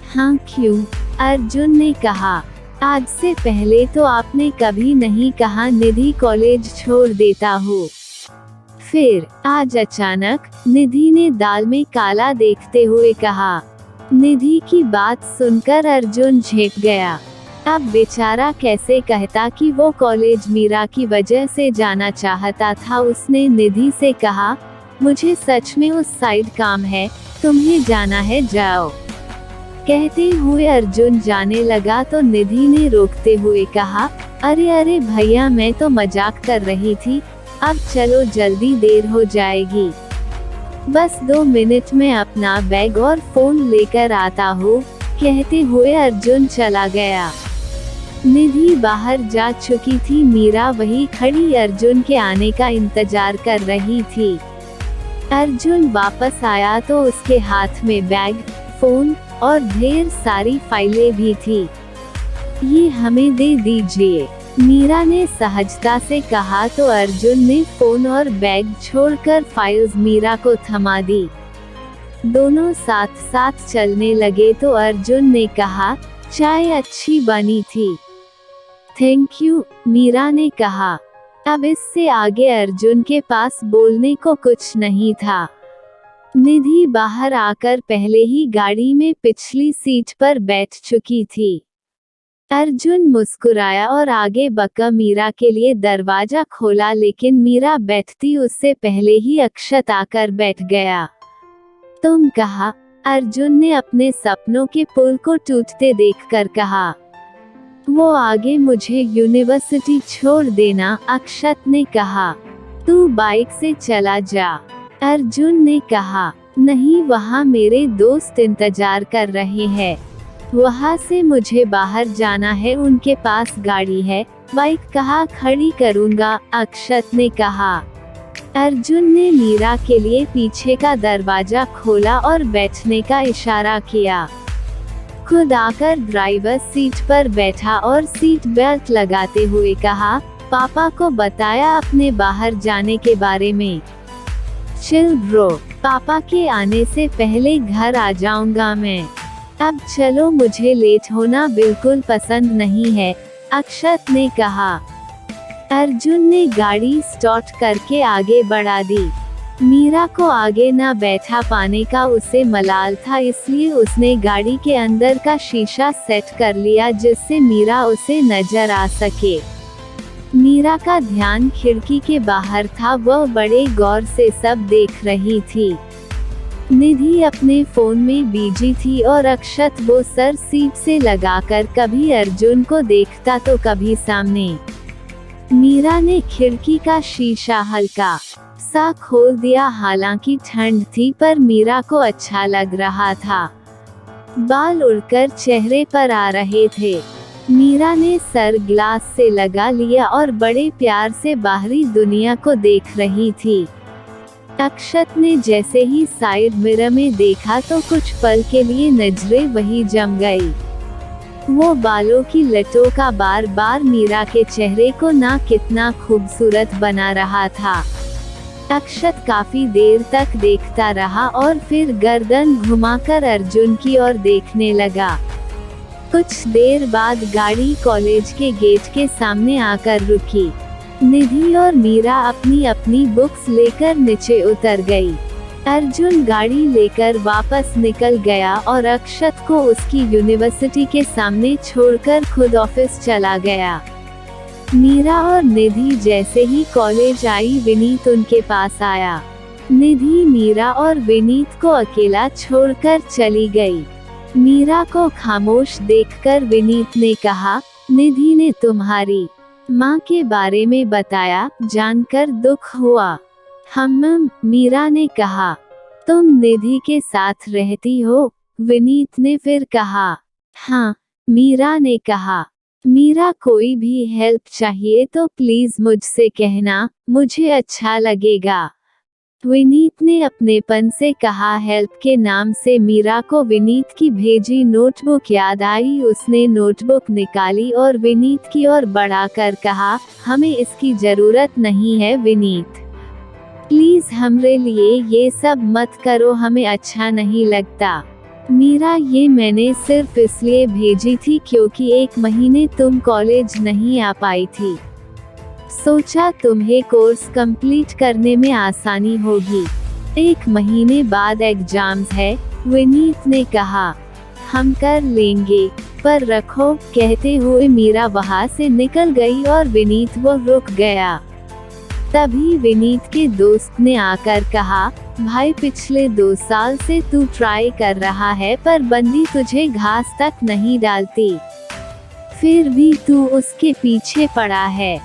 हाँ क्यों? अर्जुन ने कहा। आज से पहले तो आपने कभी नहीं कहा निधि कॉलेज छोड़ देता हूँ। फिर आज अचानक? निधि ने दाल में काला देखते हुए कहा। निधि की बात सुनकर अर्जुन झेप गया। अब बेचारा कैसे कहता कि वो कॉलेज मीरा की वजह से जाना चाहता था। उसने निधि से कहा, मुझे सच में उस साइड काम है, तुम्हें जाना है जाओ। कहते हुए अर्जुन जाने लगा तो निधि ने रोकते हुए कहा, अरे अरे भैया मैं तो मजाक कर रही थी, अब चलो जल्दी देर हो जाएगी। बस 2 मिनट में अपना बैग और फोन लेकर आता हूँ, कहते हुए अर्जुन चला गया। निधि बाहर जा चुकी थी। मीरा वही खड़ी अर्जुन के आने का इंतजार कर रही थी। अर्जुन वापस आया तो उसके हाथ में बैग, फोन और ढेर सारी फाइलें भी थी। ये हमें दे दीजिए, मीरा ने सहजता से कहा तो अर्जुन ने फोन और बैग छोड़कर फाइल्स मीरा को थमा दी। दोनों साथ साथ चलने लगे तो अर्जुन ने कहा, चाय अच्छी बनी थी। थैंक यू, मीरा ने कहा। अब इससे आगे अर्जुन के पास बोलने को कुछ नहीं था। निधि बाहर आकर पहले ही गाड़ी में पिछली सीट पर बैठ चुकी थी। अर्जुन मुस्कुराया और आगे बढ़कर मीरा के लिए दरवाजा खोला, लेकिन मीरा बैठती उससे पहले ही अक्षत आकर बैठ गया। तुम कहा? अर्जुन ने अपने सपनों के पुल को टूटते देखकर कहा। वो आगे मुझे यूनिवर्सिटी छोड़ देना, अक्षत ने कहा। तू बाइक से चला जा, अर्जुन ने कहा। नहीं, वहाँ मेरे दोस्त इंतजार कर रहे हैं, वहाँ से मुझे बाहर जाना है, उनके पास गाड़ी है, बाइक कहाँ खड़ी करूँगा, अक्षत ने कहा। अर्जुन ने मीरा के लिए पीछे का दरवाजा खोला और बैठने का इशारा किया। खुद आकर ड्राइवर सीट पर बैठा और सीट बेल्ट लगाते हुए कहा, पापा को बताया अपने बाहर जाने के बारे में? चिल ब्रो, पापा के आने से पहले घर आ जाऊंगा मैं। अब चलो, मुझे लेट होना बिल्कुल पसंद नहीं है, अक्षत ने कहा। अर्जुन ने गाड़ी स्टार्ट करके आगे बढ़ा दी। मीरा को आगे न बैठा पाने का उसे मलाल था, इसलिए उसने गाड़ी के अंदर का शीशा सेट कर लिया जिससे मीरा उसे नजर आ सके। मीरा का ध्यान खिड़की के बाहर था, वह बड़े गौर से सब देख रही थी। निधि अपने फोन में बिजी थी और अक्षत वो सर सीट से लगाकर कभी अर्जुन को देखता तो कभी सामने। मीरा ने खिड़की का शीशा हल्का सा खोल दिया। हालांकि ठंड थी पर मीरा को अच्छा लग रहा था। बाल उड़कर चेहरे पर आ रहे थे। मीरा ने सर ग्लास से लगा लिया और बड़े प्यार से बाहरी दुनिया को देख रही थी। अक्षत ने जैसे ही साइड मिरर में देखा तो कुछ पल के लिए नजरें वही जम गई। वो बालों की लटों का बार बार मीरा के चेहरे को ना कितना खूबसूरत बना रहा था। अक्षत काफी देर तक देखता रहा और फिर गर्दन घुमाकर अर्जुन की ओर देखने लगा। कुछ देर बाद गाड़ी कॉलेज के गेट के सामने आकर रुकी। निधि और मीरा अपनी अपनी बुक्स लेकर नीचे उतर गई। अर्जुन गाड़ी लेकर वापस निकल गया और अक्षत को उसकी यूनिवर्सिटी के सामने छोड़कर खुद ऑफिस चला गया। मीरा और निधि जैसे ही कॉलेज आई विनीत उनके पास आया। निधि मीरा और विनीत को अकेला छोड़कर चली गई। मीरा को खामोश देखकर विनीत ने कहा, निधि ने तुम्हारी माँ के बारे में बताया, जानकर दुख हुआ। मीरा ने कहा, तुम निधि के साथ रहती हो? विनीत ने फिर कहा, हाँ। मीरा ने कहा, मीरा कोई भी हेल्प चाहिए तो प्लीज मुझसे कहना, मुझे अच्छा लगेगा। विनीत ने अपनेपन से कहा। हेल्प के नाम से मीरा को विनीत की भेजी नोटबुक याद आई। उसने नोटबुक निकाली और विनीत की ओर बढ़ाकर कहा, हमें इसकी जरूरत नहीं है विनीत, प्लीज हमरे लिए ये सब मत करो, हमें अच्छा नहीं लगता। मीरा, ये मैंने सिर्फ इसलिए भेजी थी क्योंकि 1 महीने तुम कॉलेज नहीं आ पाई थी। सोचा तुम्हें कोर्स कंप्लीट करने में आसानी होगी। 1 महीने बाद एग्जाम्स है, विनीत ने कहा। हम कर लेंगे, पर रखो, कहते हुए मीरा वहां से निकल गई और विनीत वो रुक गया। तभी विनीत के दोस्त ने आकर कहा, भाई पिछले 2 साल से तू ट्राई कर रहा है पर बंदी तुझे घास तक नहीं डालती, फिर भी तू उसके पीछे पड़ा है।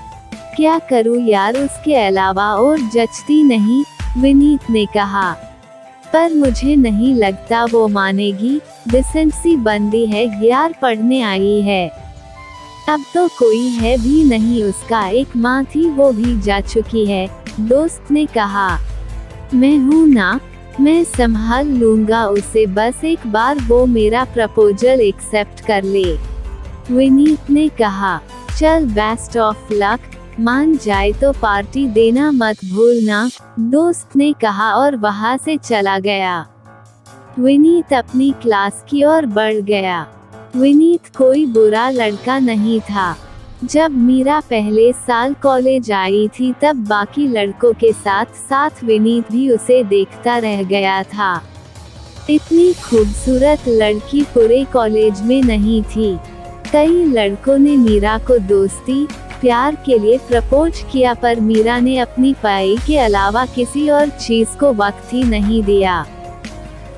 क्या करूं यार, उसके अलावा और जचती नहीं, विनीत ने कहा। पर मुझे नहीं लगता वो मानेगी, डिसेंट सी बंदी है यार, पढ़ने आई है। अब तो कोई है भी नहीं, उसका एक माँ थी वो भी जा चुकी है, दोस्त ने कहा। मैं हूँ ना, मैं संभाल लूंगा उसे, बस एक बार वो मेरा प्रपोजल एक्सेप्ट कर ले, विनीत ने कहा। चल बेस्ट ऑफ लक, मान जाए तो पार्टी देना मत भूलना, दोस्त ने कहा और वहां से चला गया। विनीत अपनी क्लास की ओर बढ़ गया। विनीत कोई बुरा लड़का नहीं था। जब मीरा पहले साल कॉलेज आई थी तब बाकी लड़कों के साथ साथ विनीत भी उसे देखता रह गया था। इतनी खूबसूरत लड़की पूरे कॉलेज में नहीं थी। कई लड़कों ने मीरा को दोस्ती प्यार के लिए प्रपोज किया पर मीरा ने अपनी पढ़ाई के अलावा किसी और चीज को वक्त ही नहीं दिया।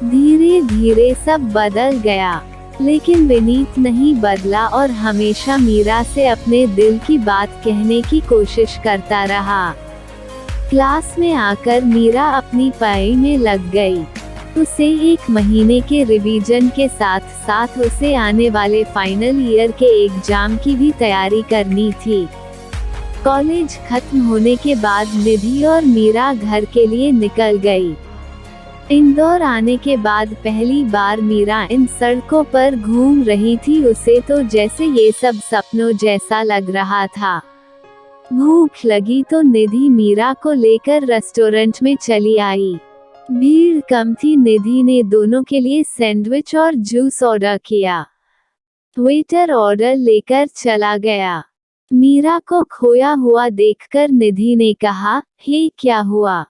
धीरे धीरे सब बदल गया, लेकिन विनीत नहीं बदला और हमेशा मीरा से अपने दिल की बात कहने की कोशिश करता रहा। क्लास में आकर मीरा अपनी पढ़ाई में लग गई। उसे 1 महीने के रिवीजन के साथ साथ उसे आने वाले फाइनल ईयर के एग्जाम की भी तैयारी करनी थी। कॉलेज खत्म होने के बाद निधि और मीरा घर के लिए निकल गई। इंदौर आने के बाद पहली बार मीरा इन सड़कों पर घूम रही थी। उसे तो जैसे ये सब सपनों जैसा लग रहा था। भूख लगी तो निधि मीरा को लेकर रेस्टोरेंट में चली आई। भीड़ कम थी। निधि ने दोनों के लिए सैंडविच और जूस ऑर्डर किया। वेटर ऑर्डर लेकर चला गया। मीरा को खोया हुआ देखकर निधि ने कहा, हे क्या हुआ,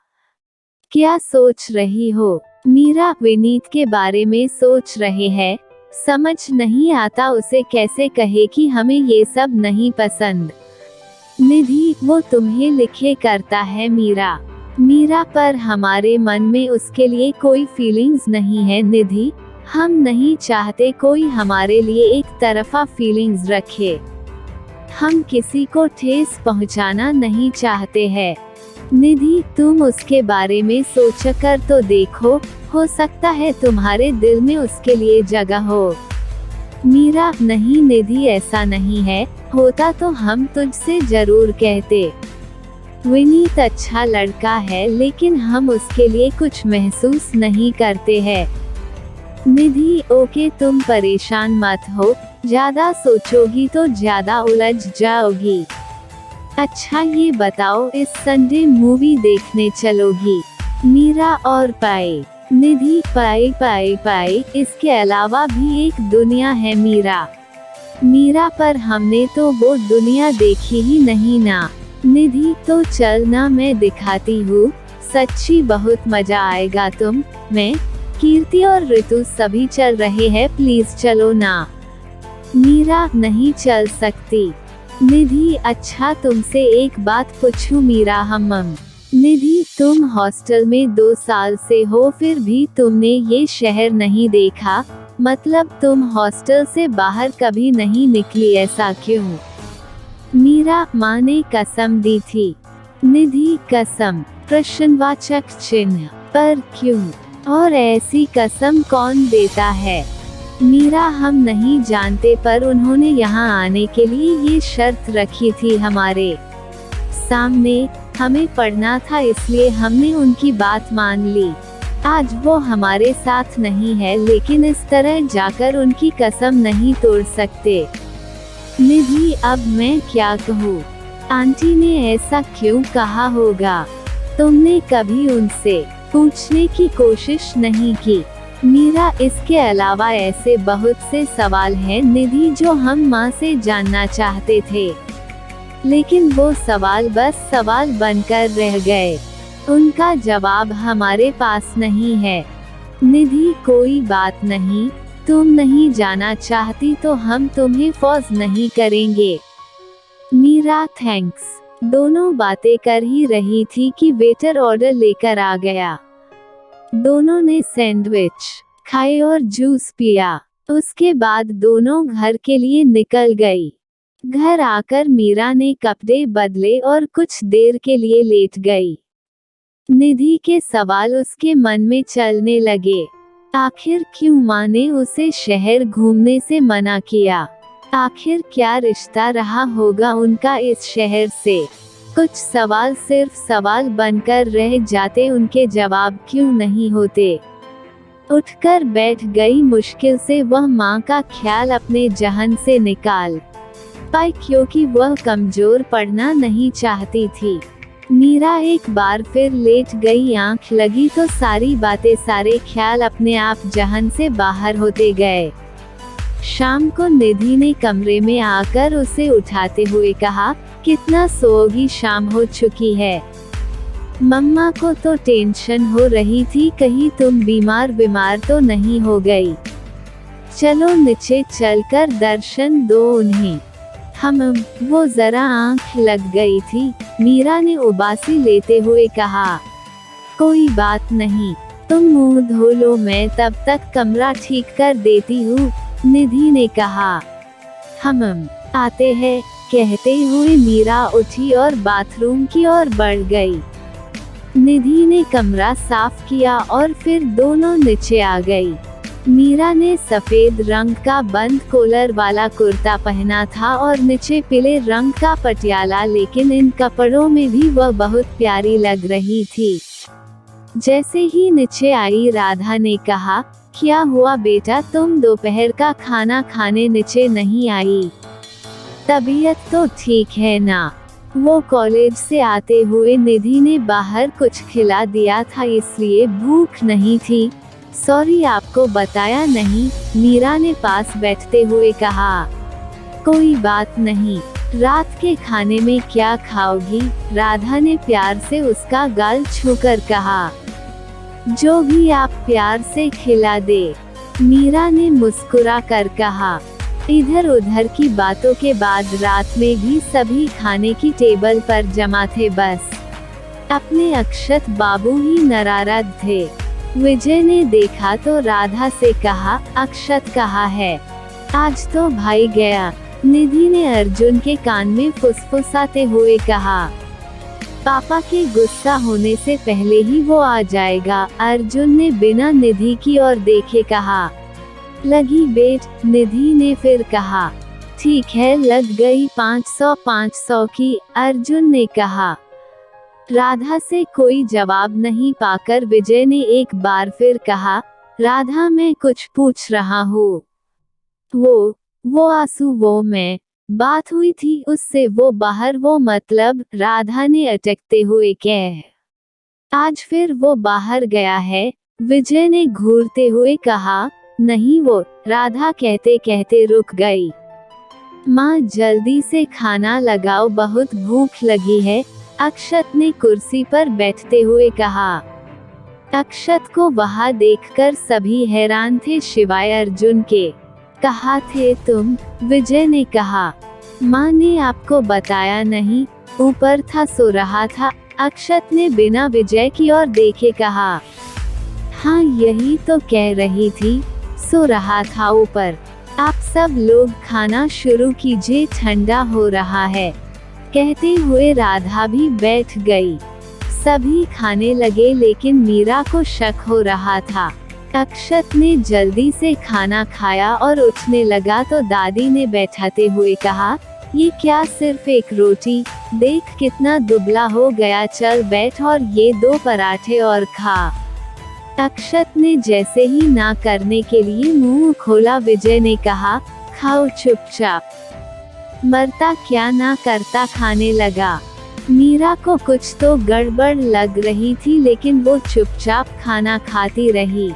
क्या सोच रही हो? मीरा, विनीत के बारे में सोच रहे हैं। समझ नहीं आता उसे कैसे कहे कि हमें ये सब नहीं पसंद। निधि, वो तुम्हें लिखे करता है मीरा। मीरा, पर हमारे मन में उसके लिए कोई फीलिंग्स नहीं है निधि। हम नहीं चाहते कोई हमारे लिए एक तरफा फीलिंग्स रखे। हम किसी को ठेस पहुंचाना नहीं चाहते हैं। निधि, तुम उसके बारे में सोचकर तो देखो, हो सकता है तुम्हारे दिल में उसके लिए जगह हो। मीरा, नहीं निधि, ऐसा नहीं है, होता तो हम तुझसे जरूर कहते। विनीत अच्छा लड़का है लेकिन हम उसके लिए कुछ महसूस नहीं करते हैं। निधि ओके तुम परेशान मत हो, ज्यादा सोचोगी तो ज्यादा उलझ जाओगी। अच्छा ये बताओ इस संडे मूवी देखने चलोगी? मीरा और पाए। निधि पाए पाए पाए, इसके अलावा भी एक दुनिया है मीरा पर हमने तो वो दुनिया देखी ही नहीं ना। निधि तो चल ना मैं दिखाती हूँ, सच्ची बहुत मजा आएगा। मैं, कीर्ति और ऋतु सभी चल रहे हैं, प्लीज चलो ना। मीरा नहीं चल सकती। निधि अच्छा तुमसे एक बात पूछूं मीरा? हम निधि तुम हॉस्टल में 2 साल से हो फिर भी तुमने ये शहर नहीं देखा, मतलब तुम हॉस्टल से बाहर कभी नहीं निकली, ऐसा क्यों? मीरा माँ ने कसम दी थी। निधि कसम? प्रश्नवाचक चिन्ह। पर क्यों? और ऐसी कसम कौन देता है? मीरा हम नहीं जानते पर उन्होंने यहाँ आने के लिए ये शर्त रखी थी हमारे सामने, हमें पढ़ना था इसलिए हमने उनकी बात मान ली। आज वो हमारे साथ नहीं है लेकिन इस तरह जाकर उनकी कसम नहीं तोड़ सकते। निधि अब मैं क्या कहूँ? आंटी ने ऐसा क्यों कहा होगा? तुमने कभी उनसे पूछने की कोशिश नहीं की? मीरा इसके अलावा ऐसे बहुत से सवाल हैं निधि जो हम माँ से जानना चाहते थे, लेकिन वो सवाल बस सवाल बनकर रह गए, उनका जवाब हमारे पास नहीं है। निधि कोई बात नहीं, तुम नहीं जाना चाहती तो हम तुम्हें फोर्स नहीं करेंगे। मीरा थैंक्स। दोनों बातें कर ही रही थी कि वेटर ऑर्डर लेकर आ गया। दोनों ने सैंडविच खाए और जूस पिया। उसके बाद दोनों घर के लिए निकल गई। घर आकर मीरा ने कपड़े बदले और कुछ देर के लिए लेट गई। निधि के सवाल उसके मन में चलने लगे। आखिर क्यों माँ ने उसे शहर घूमने से मना किया? आखिर क्या रिश्ता रहा होगा उनका इस शहर से? कुछ सवाल सिर्फ सवाल बनकर रह जाते, उनके जवाब क्यों नहीं होते? उठकर बैठ गई। मुश्किल से वह माँ का ख्याल अपने जहन से निकाल पाई क्योंकि वह कमजोर पड़ना नहीं चाहती थी। मीरा एक बार फिर लेट गई। आंख लगी तो सारी बातें, सारे ख्याल अपने आप जहन से बाहर होते गए। शाम को निधि ने कमरे में आकर उसे उठाते हुए कहा, कितना सोओगी, शाम हो चुकी है। मम्मा को तो टेंशन हो रही थी कहीं तुम बीमार तो नहीं हो गई। चलो नीचे चलकर दर्शन दो उन्हें। वो जरा आंख लग गई थी। मीरा ने उबासी लेते हुए कहा, कोई बात नहीं, तुम मुंह धो लो, मैं तब तक कमरा ठीक कर देती हूँ। निधि ने कहा। हम आते हैं, कहते हुए मीरा उठी और बाथरूम की ओर बढ़ गई। निधि ने कमरा साफ किया और फिर दोनों नीचे आ गई। मीरा ने सफेद रंग का बंद कॉलर वाला कुर्ता पहना था और नीचे पीले रंग का पटियाला, लेकिन इन कपड़ों में भी वह बहुत प्यारी लग रही थी। जैसे ही नीचे आई राधा ने कहा, क्या हुआ बेटा, तुम दोपहर का खाना खाने नीचे नहीं आई? तबीयत तो ठीक है ना? वो कॉलेज से आते हुए निधि ने बाहर कुछ खिला दिया था इसलिए भूख नहीं थी। सॉरी आपको बताया नहीं, मीरा ने पास बैठते हुए कहा। कोई बात नहीं, रात के खाने में क्या खाओगी? राधा ने प्यार से उसका गाल छूकर कहा। जो भी आप प्यार से खिला दे, मीरा ने मुस्कुरा कर कहा। इधर उधर की बातों के बाद रात में भी सभी खाने की टेबल पर जमा थे, बस अपने अक्षत बाबू ही नाराज थे। विजय ने देखा तो राधा से कहा, अक्षत कहाँ है? आज तो भाई गया। निधि ने अर्जुन के कान में फुसफुसाते हुए कहा। पापा के गुस्सा होने से पहले ही वो आ जाएगा, अर्जुन ने बिना निधि की ओर देखे कहा। लगी बेट, निधि ने फिर कहा। ठीक है, लग गई 500 की, अर्जुन ने कहा। राधा से कोई जवाब नहीं पाकर विजय ने एक बार फिर कहा, राधा मैं कुछ पूछ रहा हूँ। वो आंसू वो मैं बात हुई थी उससे वो बाहर वो मतलब, राधा ने अटकते हुए कह। आज फिर वो बाहर गया है, विजय ने घूरते हुए कहा। नहीं वो, राधा कहते कहते रुक गई। माँ जल्दी से खाना लगाओ बहुत भूख लगी है, अक्षत ने कुर्सी पर बैठते हुए कहा। अक्षत को वहां देखकर सभी हैरान थे शिवाय अर्जुन के। कहाँ थे तुम? विजय ने कहा। माँ ने आपको बताया नहीं, ऊपर था सो रहा था, अक्षत ने बिना विजय की ओर देखे कहा। हाँ यही तो कह रही थी, सो रहा था ऊपर। आप सब लोग खाना शुरू कीजिए ठंडा हो रहा है, कहते हुए राधा भी बैठ गई। सभी खाने लगे लेकिन मीरा को शक हो रहा था। अक्षत ने जल्दी से खाना खाया और उठने लगा तो दादी ने बैठाते हुए कहा, ये क्या सिर्फ एक रोटी, देख कितना दुबला हो गया, चल बैठ और ये 2 पराठे और खा। अक्षत ने जैसे ही ना करने के लिए मुंह खोला विजय ने कहा, खाओ चुपचाप। मरता क्या ना करता खाने लगा। मीरा को कुछ तो गड़बड़ लग रही थी लेकिन वो चुपचाप खाना खाती रही।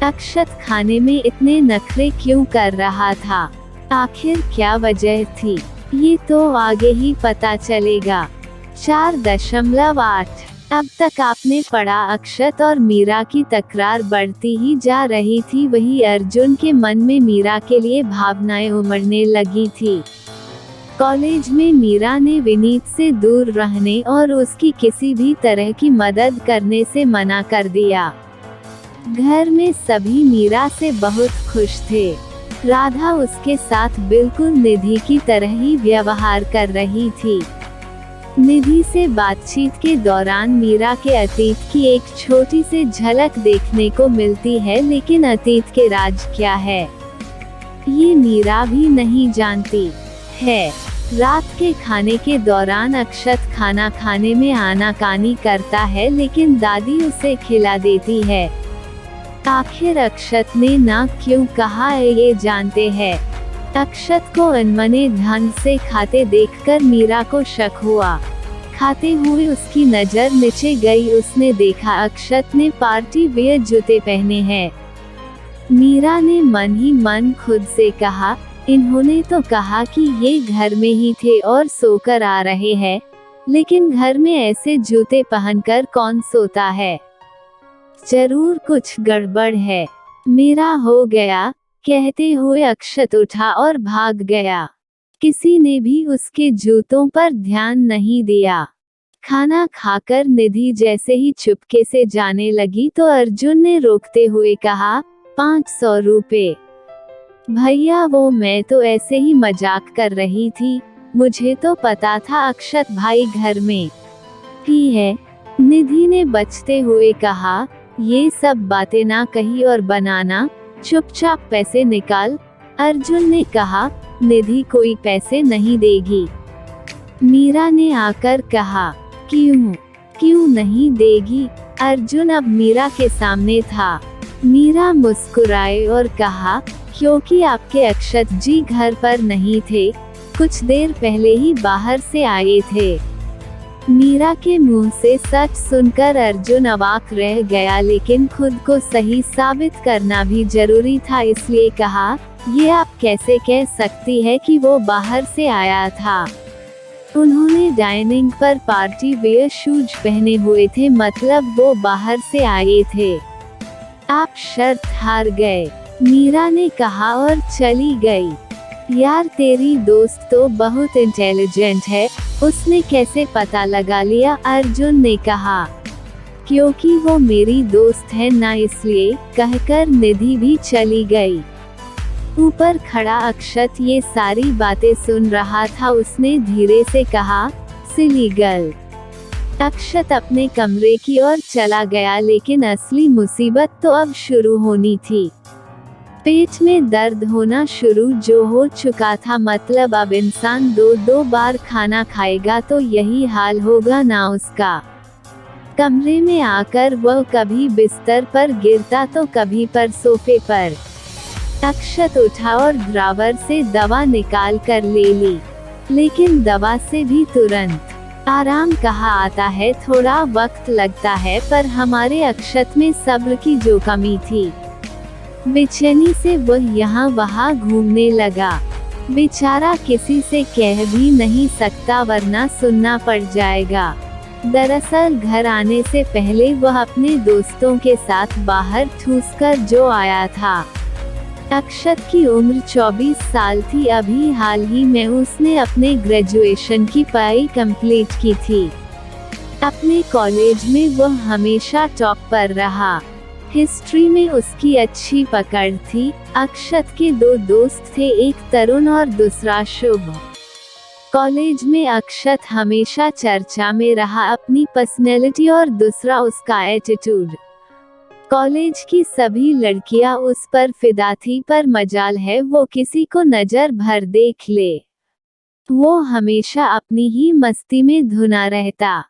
अक्षत खाने में इतने नखरे क्यों कर रहा था? आखिर क्या वजह थी? ये तो आगे ही पता चलेगा। 4.8 अब तक आपने पढ़ा अक्षत और मीरा की तकरार बढ़ती ही जा रही थी। वही अर्जुन के मन में मीरा के लिए भावनाएं उमड़ने लगी थी। कॉलेज में मीरा ने विनीत से दूर रहने और उसकी किसी भी तरह की मदद करने से मना कर दिया। घर में सभी मीरा से बहुत खुश थे। राधा उसके साथ बिल्कुल निधि की तरह ही व्यवहार कर रही थी। निधि से बातचीत के दौरान मीरा के अतीत की एक छोटी सी झलक देखने को मिलती है, लेकिन अतीत के राज क्या है ये मीरा भी नहीं जानती है। रात के खाने के दौरान अक्षत खाना खाने में आनाकानी करता है लेकिन दादी उसे खिला देती है। आखिर अक्षत ने ना क्यों कहा है ये जानते हैं। अक्षत को अनमने ढंग से खाते देखकर मीरा को शक हुआ। खाते हुए उसकी नजर नीचे गई, उसने देखा अक्षत ने पार्टी वियर जूते पहने हैं। मीरा ने मन ही मन खुद से कहा, इन्होंने तो कहा कि ये घर में ही थे और सोकर आ रहे हैं, लेकिन घर में ऐसे जूते पहनकर कौन सोता है? जरूर कुछ गड़बड़ है। मेरा हो गया, कहते हुए अक्षत उठा और भाग गया। किसी ने भी उसके जूतों पर ध्यान नहीं दिया। खाना खाकर निधि जैसे ही चुपके से जाने लगी तो अर्जुन ने रोकते हुए कहा, 500 रुपए। भैया वो मैं तो ऐसे ही मजाक कर रही थी, मुझे तो पता था अक्षत भाई घर में ही है। निधि ने बचते हुए कहा, ये सब बातें ना कही और बनाना, चुपचाप पैसे निकाल। अर्जुन ने कहा, निधि कोई पैसे नहीं देगी। मीरा ने आकर कहा, क्यों नहीं देगी? अर्जुन अब मीरा के सामने था। मीरा मुस्कुराए और कहा, क्योंकि आपके अक्षत जी घर पर नहीं थे, कुछ देर पहले ही बाहर से आए थे। मीरा के मुंह से सच सुनकर अर्जुन अवाक रह गया, लेकिन खुद को सही साबित करना भी जरूरी था, इसलिए कहा, ये आप कैसे कह सकती है कि वो बाहर से आया था? उन्होंने डाइनिंग पर पार्टी वेयर शूज पहने हुए थे, मतलब वो बाहर से आए थे। आप शर्त हार गए, मीरा ने कहा और चली गई। यार तेरी दोस्त तो बहुत इंटेलिजेंट है, उसने कैसे पता लगा लिया? अर्जुन ने कहा। क्योंकि वो मेरी दोस्त है ना, इसलिए, कहकर निधि भी चली गई। ऊपर खड़ा अक्षत ये सारी बातें सुन रहा था। उसने धीरे से कहा, सिली गर्ल। अक्षत अपने कमरे की ओर चला गया, लेकिन असली मुसीबत तो अब शुरू होनी थी। पेट में दर्द होना शुरू जो हो चुका था, मतलब अब इंसान 2-2 बार खाना खाएगा तो यही हाल होगा ना उसका। कमरे में आकर वह कभी बिस्तर पर गिरता तो कभी पर सोफे पर। अक्षत उठा और ड्रावर से दवा निकाल कर ले ली, लेकिन दवा से भी तुरंत आराम कहाँ आता है, थोड़ा वक्त लगता है, पर हमारे अक्षत में सब्र की जो कमी थी। बेचैनी से वह यहाँ वहाँ घूमने लगा। बेचारा किसी से कह भी नहीं सकता वरना सुनना पड़ जाएगा। दरअसल घर आने से पहले वह अपने दोस्तों के साथ बाहर ठूस कर जो आया था। अक्षत की उम्र 24 साल थी। अभी हाल ही में उसने अपने ग्रेजुएशन की पढ़ाई कंप्लीट की थी। अपने कॉलेज में वह हमेशा टॉप पर रहा। हिस्ट्री में उसकी अच्छी पकड़ थी। अक्षत के 2 दोस्त थे, एक तरुण और दूसरा शुभ। कॉलेज में अक्षत हमेशा चर्चा में रहा, अपनी पर्सनैलिटी और दूसरा उसका एटीट्यूड। कॉलेज की सभी लड़कियां उस पर फिदा थी, पर मजाल है वो किसी को नजर भर देख ले। वो हमेशा अपनी ही मस्ती में धुना रहता।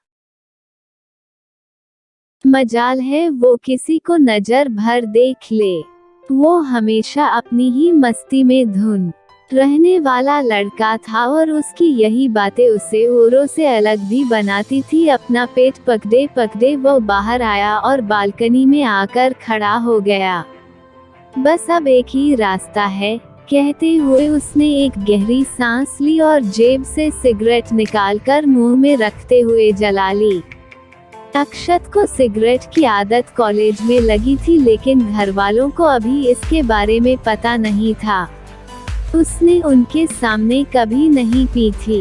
मजाल है वो किसी को नजर भर देख ले। वो हमेशा अपनी ही मस्ती में धुन रहने वाला लड़का था और उसकी यही बातें उसे औरों से अलग भी बनाती थी। अपना पेट पकड़े पकड़े वो बाहर आया और बालकनी में आकर खड़ा हो गया। बस अब एक ही रास्ता है, कहते हुए उसने एक गहरी सांस ली और जेब से सिगरेट निकालकर मुंह में रखते हुए जला ली। अक्षत को सिगरेट की आदत कॉलेज में लगी थी, लेकिन घर वालों को अभी इसके बारे में पता नहीं था। उसने उनके सामने कभी नहीं पी थी।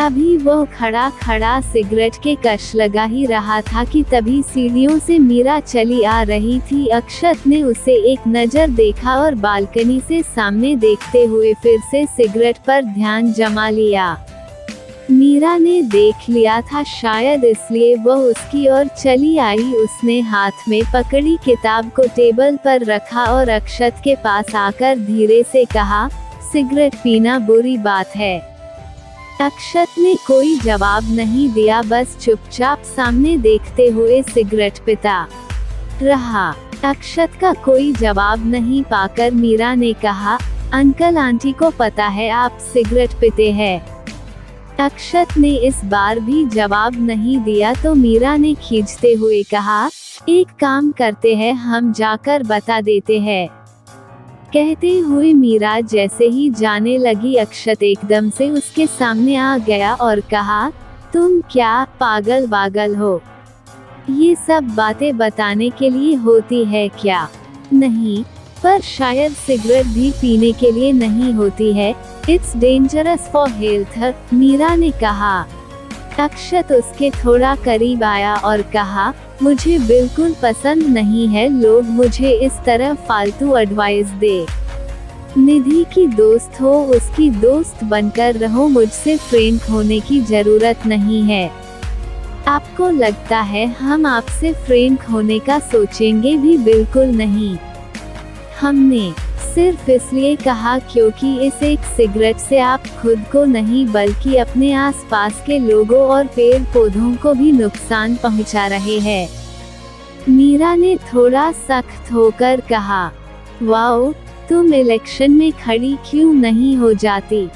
अभी वो खड़ा खड़ा सिगरेट के कश लगा ही रहा था कि तभी सीढ़ियों से मीरा चली आ रही थी। अक्षत ने उसे एक नज़र देखा और बालकनी से सामने देखते हुए फिर से सिगरेट पर ध्यान जमा लिया। मीरा ने देख लिया था, शायद इसलिए वह उसकी ओर चली आई। उसने हाथ में पकड़ी किताब को टेबल पर रखा और अक्षत के पास आकर धीरे से कहा, सिगरेट पीना बुरी बात है। अक्षत ने कोई जवाब नहीं दिया, बस चुपचाप सामने देखते हुए सिगरेट पीता रहा। अक्षत का कोई जवाब नहीं पाकर मीरा ने कहा, अंकल आंटी को पता है आप सिगरेट पीते हैं। अक्षत ने इस बार भी जवाब नहीं दिया तो मीरा ने खींचते हुए कहा, एक काम करते हैं, हम जाकर बता देते हैं। कहते हुए मीरा जैसे ही जाने लगी, अक्षत एकदम से उसके सामने आ गया और कहा, तुम क्या पागल वागल हो? ये सब बातें बताने के लिए होती है क्या? नहीं, पर शायद सिगरेट भी पीने के लिए नहीं होती है। It's dangerous for health, Meera ने कहा। अक्षत उसके थोड़ा करीब आया और कहा, मुझे बिल्कुल पसंद नहीं है लोग मुझे इस तरह फालतू एडवाइस दे। निधि की दोस्त हो, उसकी दोस्त बनकर रहो, मुझसे फ्रेंड होने की जरूरत नहीं है। आपको लगता है हम आपसे फ्रेंड होने का सोचेंगे भी? बिल्कुल नहीं। हमने सिर्फ इसलिए कहा क्योंकि इस एक सिगरेट से आप खुद को नहीं बल्कि अपने आसपास के लोगों और पेड़ पौधों को भी नुकसान पहुंचा रहे हैं। मीरा ने थोड़ा सख्त होकर कहा, वाओ, तुम इलेक्शन में खड़ी क्यों नहीं हो जाती?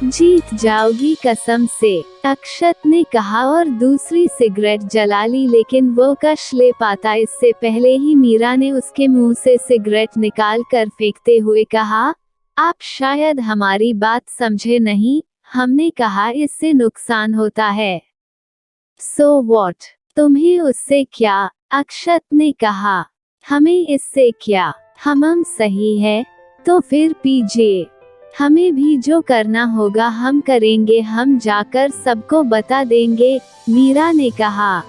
जीत जाओगी कसम से, अक्षत ने कहा और दूसरी सिगरेट जला ली, लेकिन वो कश ले पाता इससे पहले ही मीरा ने उसके मुंह से सिगरेट निकाल कर फेंकते हुए कहा, आप शायद हमारी बात समझे नहीं, हमने कहा इससे नुकसान होता है। सो व्हाट, तुम्हें उससे क्या? अक्षत ने कहा, हमें इससे क्या, हम सही है, तो फिर पीजिए, हमें भी जो करना होगा हम करेंगे, हम जाकर सबको बता देंगे, मीरा ने कहा।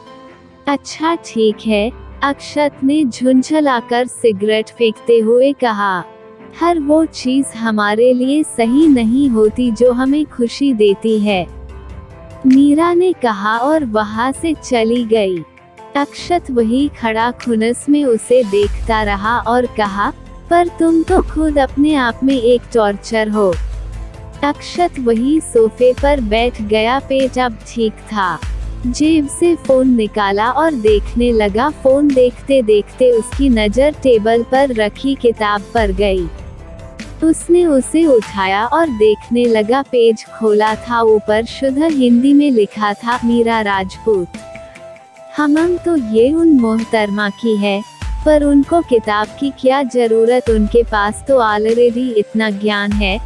अच्छा ठीक है, अक्षत ने झुंझलाकर सिगरेट फेंकते हुए कहा, हर वो चीज हमारे लिए सही नहीं होती जो हमें खुशी देती है, मीरा ने कहा और वहां से चली गई। अक्षत वही खड़ा खुनस में उसे देखता रहा और कहा, पर तुम तो खुद अपने आप में एक टॉर्चर हो। अक्षत वही सोफे पर बैठ गया। पेट अब ठीक था। जेब से फोन निकाला और देखने लगा। फोन देखते देखते उसकी नज़र टेबल पर रखी किताब पर गई। उसने उसे उठाया और देखने लगा। पेज खोला था। ऊपर शुद्ध हिंदी में लिखा था, मीरा राजपूत। हम तो ये उन मोहतरमा की है, पर उनको किताब की क्या जरूरत, उनके पास तो ऑलरेडी इतना ज्ञान है।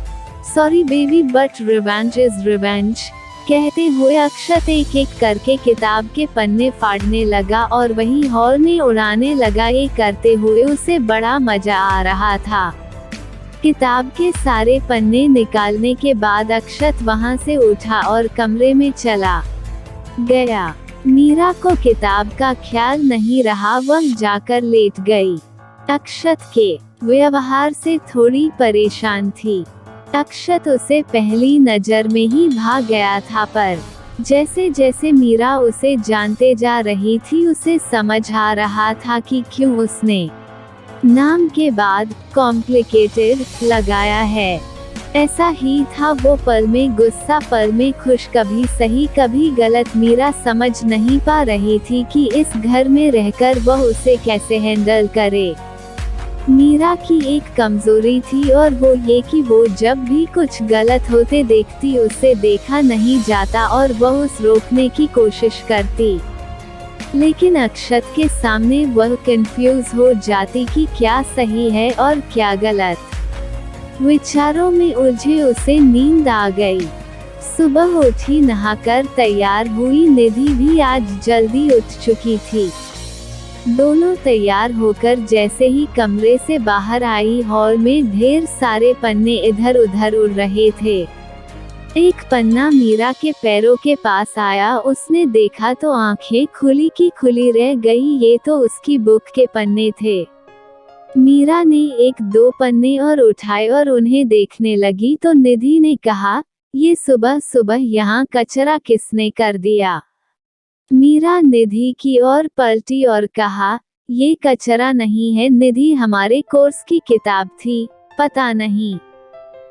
Sorry baby but revenge is revenge, कहते हुए अक्षत एक एक करके किताब के पन्ने फाड़ने लगा और वही हॉल में उड़ाने लगा। ये करते हुए उसे बड़ा मजा आ रहा था। किताब के सारे पन्ने निकालने के बाद अक्षत वहां से उठा और कमरे में चला गया। मीरा को किताब का ख्याल नहीं रहा। वह जाकर लेट गई। अक्षत के व्यवहार से थोड़ी परेशान थी। अक्षत उसे पहली नज़र में ही भा गया था, पर जैसे जैसे मीरा उसे जानते जा रही थी उसे समझ आ रहा था कि क्यों उसने नाम के बाद कॉम्प्लिकेटेड लगाया है। ऐसा ही था वो पल में गुस्सा, पल में खुश, कभी सही कभी गलत। मीरा समझ नहीं पा रही थी कि इस घर में रहकर वह उसे कैसे हैंडल करे। मीरा की एक कमजोरी थी और वो ये कि वो जब भी कुछ गलत होते देखती उसे देखा नहीं जाता और वह उस रोकने की कोशिश करती, लेकिन अक्षत के सामने वह कंफ्यूज हो जाती कि क्या सही है और क्या गलत। विचारों में उलझे उसे नींद आ गई। सुबह उठी, नहाकर तैयार हुई। निधि भी आज जल्दी उठ चुकी थी। दोनों तैयार होकर जैसे ही कमरे से बाहर आई, हॉल में ढेर सारे पन्ने इधर उधर उड़ रहे थे। एक पन्ना मीरा के पैरों के पास आया। उसने देखा तो आंखें खुली की खुली रह गई। ये तो उसकी बुक के पन्ने थे। मीरा ने एक दो पन्ने और उठाए और उन्हें देखने लगी तो निधि ने कहा, ये सुबह सुबह यहाँ कचरा किसने कर दिया? मीरा निधि की ओर पलटी और कहा, ये कचरा नहीं है निधि, हमारे कोर्स की किताब थी, पता नहीं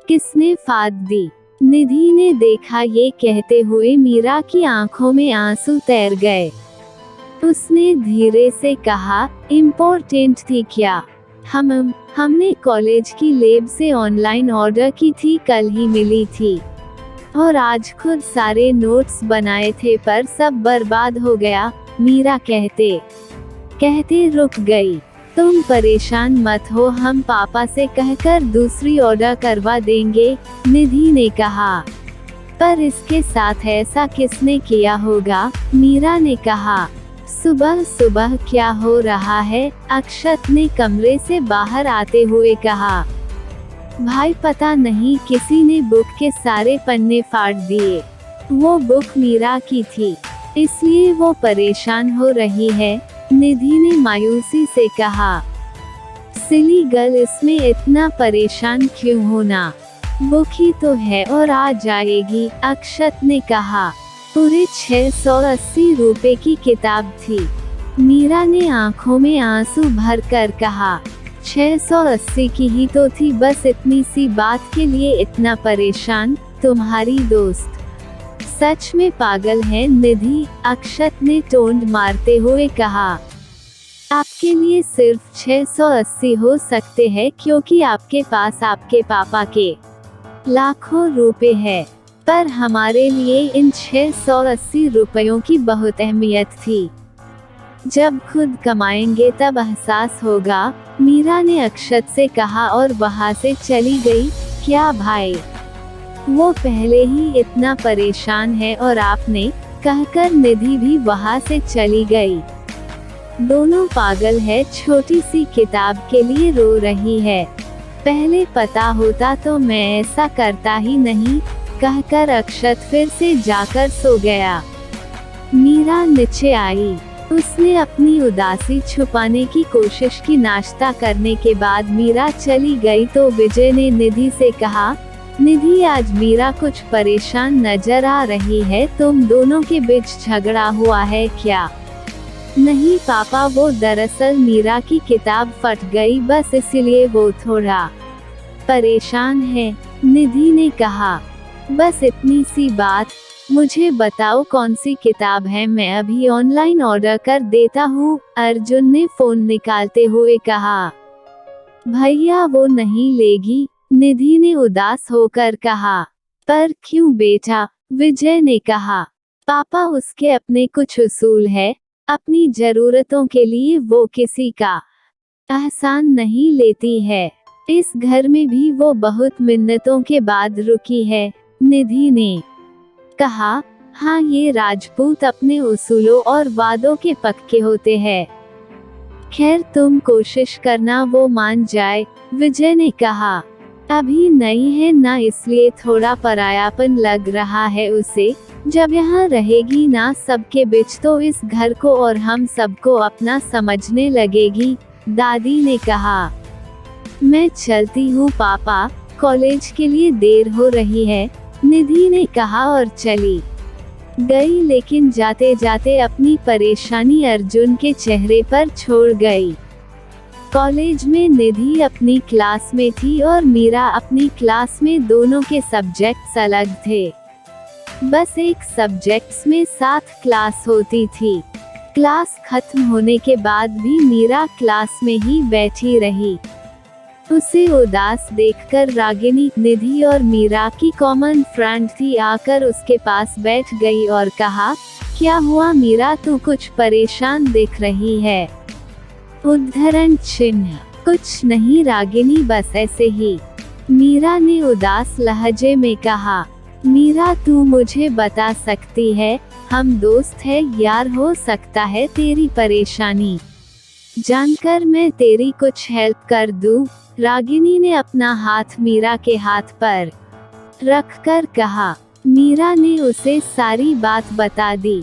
किसने फाड़ दी। निधि ने देखा। ये कहते हुए मीरा की आंखों में आंसू तैर गए। उसने धीरे से कहा, इम्पोर्टेंट थी क्या? हमने कॉलेज की लैब से ऑनलाइन ऑर्डर की थी, कल ही मिली थी और आज खुद सारे नोट्स बनाए थे, पर सब बर्बाद हो गया। मीरा कहते कहते रुक गई। तुम परेशान मत हो, हम पापा से कहकर दूसरी ऑर्डर करवा देंगे, निधि ने कहा। पर इसके साथ ऐसा किसने किया होगा? मीरा ने कहा। सुबह सुबह क्या हो रहा है? अक्षत ने कमरे से बाहर आते हुए कहा। भाई पता नहीं, किसी ने बुक के सारे पन्ने फाड़ दिए। वो बुक मीरा की थी, इसलिए वो परेशान हो रही है, निधि ने मायूसी से कहा। सिली गर्ल, इसमें इतना परेशान क्यों होना? बुक ही तो है और आ जाएगी, अक्षत ने कहा। पूरे 680 रुपए की किताब थी। मीरा ने आंखों में आंसू भर कर कहा, 680 की ही तो थी, बस इतनी सी बात के लिए इतना परेशान? तुम्हारी दोस्त सच में पागल है निधि, अक्षत ने टोंड मारते हुए कहा। आपके लिए सिर्फ 680 हो सकते हैं क्योंकि आपके पास आपके पापा के लाखों रुपए हैं, पर हमारे लिए इन 680 रुपयों की बहुत अहमियत थी। जब खुद कमाएंगे तब एहसास होगा, मीरा ने अक्षत से कहा और वहां से चली गई। क्या भाई, वो पहले ही इतना परेशान है और आपने, कहकर निधि भी वहां से चली गई। दोनों पागल है, छोटी सी किताब के लिए रो रही है। पहले पता होता तो मैं ऐसा करता ही नहीं, कहकर अक्षत फिर से जाकर सो गया। मीरा नीचे आई। उसने अपनी उदासी छुपाने की कोशिश की। नाश्ता करने के बाद मीरा चली गई तो विजय ने निधि से कहा, निधि आज मीरा कुछ परेशान नजर आ रही है, तुम दोनों के बीच झगड़ा हुआ है क्या? नहीं पापा, वो दरअसल मीरा की किताब फट गई, बस इसलिए वो थोड़ा परेशान है, निधि ने कहा। बस इतनी सी बात, मुझे बताओ कौन सी किताब है, मैं अभी ऑनलाइन ऑर्डर कर देता हूँ, अर्जुन ने फोन निकालते हुए कहा। भैया वो नहीं लेगी, निधि ने उदास होकर कहा। पर क्यों बेटा, विजय ने कहा। पापा उसके अपने कुछ उसूल है, अपनी जरूरतों के लिए वो किसी का एहसान नहीं लेती है। इस घर में भी वो बहुत मिन्नतों के बाद रुकी है, निधि ने कहा। हाँ, ये राजपूत अपने उसूलों और वादों के पक्के होते हैं। खैर तुम कोशिश करना वो मान जाए, विजय ने कहा। अभी नई है ना, इसलिए थोड़ा परायापन लग रहा है उसे, जब यहाँ रहेगी ना सबके बीच तो इस घर को और हम सबको अपना समझने लगेगी, दादी ने कहा। मैं चलती हूँ पापा, कॉलेज के लिए देर हो रही है, निधि ने कहा और चली गई, लेकिन जाते जाते अपनी परेशानी अर्जुन के चेहरे पर छोड़ गई। कॉलेज में निधि अपनी क्लास में थी और मीरा अपनी क्लास में, दोनों के सब्जेक्ट्स अलग थे। बस एक सब्जेक्ट्स में 7 क्लास होती थी। क्लास खत्म होने के बाद भी मीरा क्लास में ही बैठी रही। उसे उदास देखकर रागिनी, निधि और मीरा की कॉमन फ्रेंड थी, आकर उसके पास बैठ गई और कहा, क्या हुआ मीरा, तू कुछ परेशान दिख रही है। उद्धरण चिन्ह, कुछ नहीं रागिनी, बस ऐसे ही, मीरा ने उदास लहजे में कहा। मीरा तू मुझे बता सकती है, हम दोस्त हैं यार, हो सकता है तेरी परेशानी जानकर मैं तेरी कुछ हेल्प कर दूं, रागिनी ने अपना हाथ मीरा के हाथ पर रखकर कहा। मीरा ने उसे सारी बात बता दी।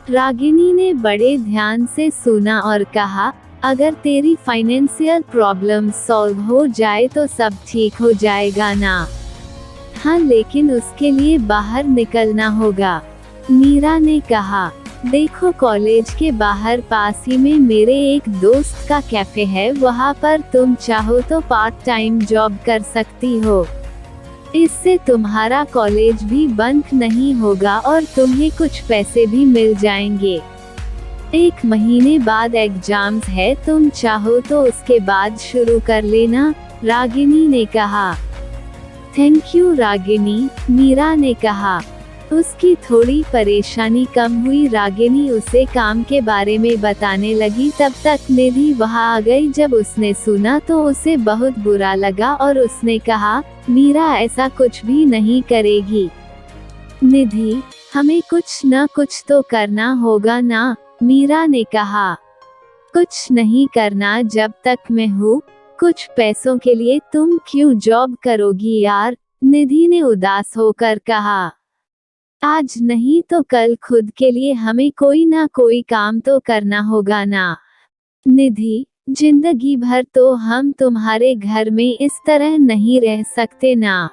रागिनी ने बड़े ध्यान से सुना और कहा, अगर तेरी फाइनेंशियल प्रॉब्लम सॉल्व हो जाए तो सब ठीक हो जाएगा ना। हाँ, लेकिन उसके लिए बाहर निकलना होगा, मीरा ने कहा। देखो कॉलेज के बाहर पास ही में मेरे एक दोस्त का कैफे है, वहाँ पर तुम चाहो तो पार्ट टाइम जॉब कर सकती हो। इससे तुम्हारा कॉलेज भी बंक नहीं होगा और तुम्हें कुछ पैसे भी मिल जाएंगे। 1 महीने बाद एग्जाम्स है, तुम चाहो तो उसके बाद शुरू कर लेना, रागिनी ने कहा। थैंक यू रागिनी, मीरा ने कहा। उसकी थोड़ी परेशानी कम हुई, रागिनी उसे काम के बारे में बताने लगी। तब तक निधि वहाँ आ गई। जब उसने सुना तो उसे बहुत बुरा लगा और उसने कहा, मीरा ऐसा कुछ भी नहीं करेगी। निधि, हमें कुछ न कुछ तो करना होगा ना, मीरा ने कहा। कुछ नहीं करना जब तक मैं हूँ, कुछ पैसों के लिए तुम क्यों जॉब करोगी यार, निधि ने उदास होकर कहा। आज नहीं तो कल खुद के लिए हमें कोई ना कोई काम तो करना होगा ना। निधि, जिंदगी भर तो हम तुम्हारे घर में इस तरह नहीं रह सकते ना,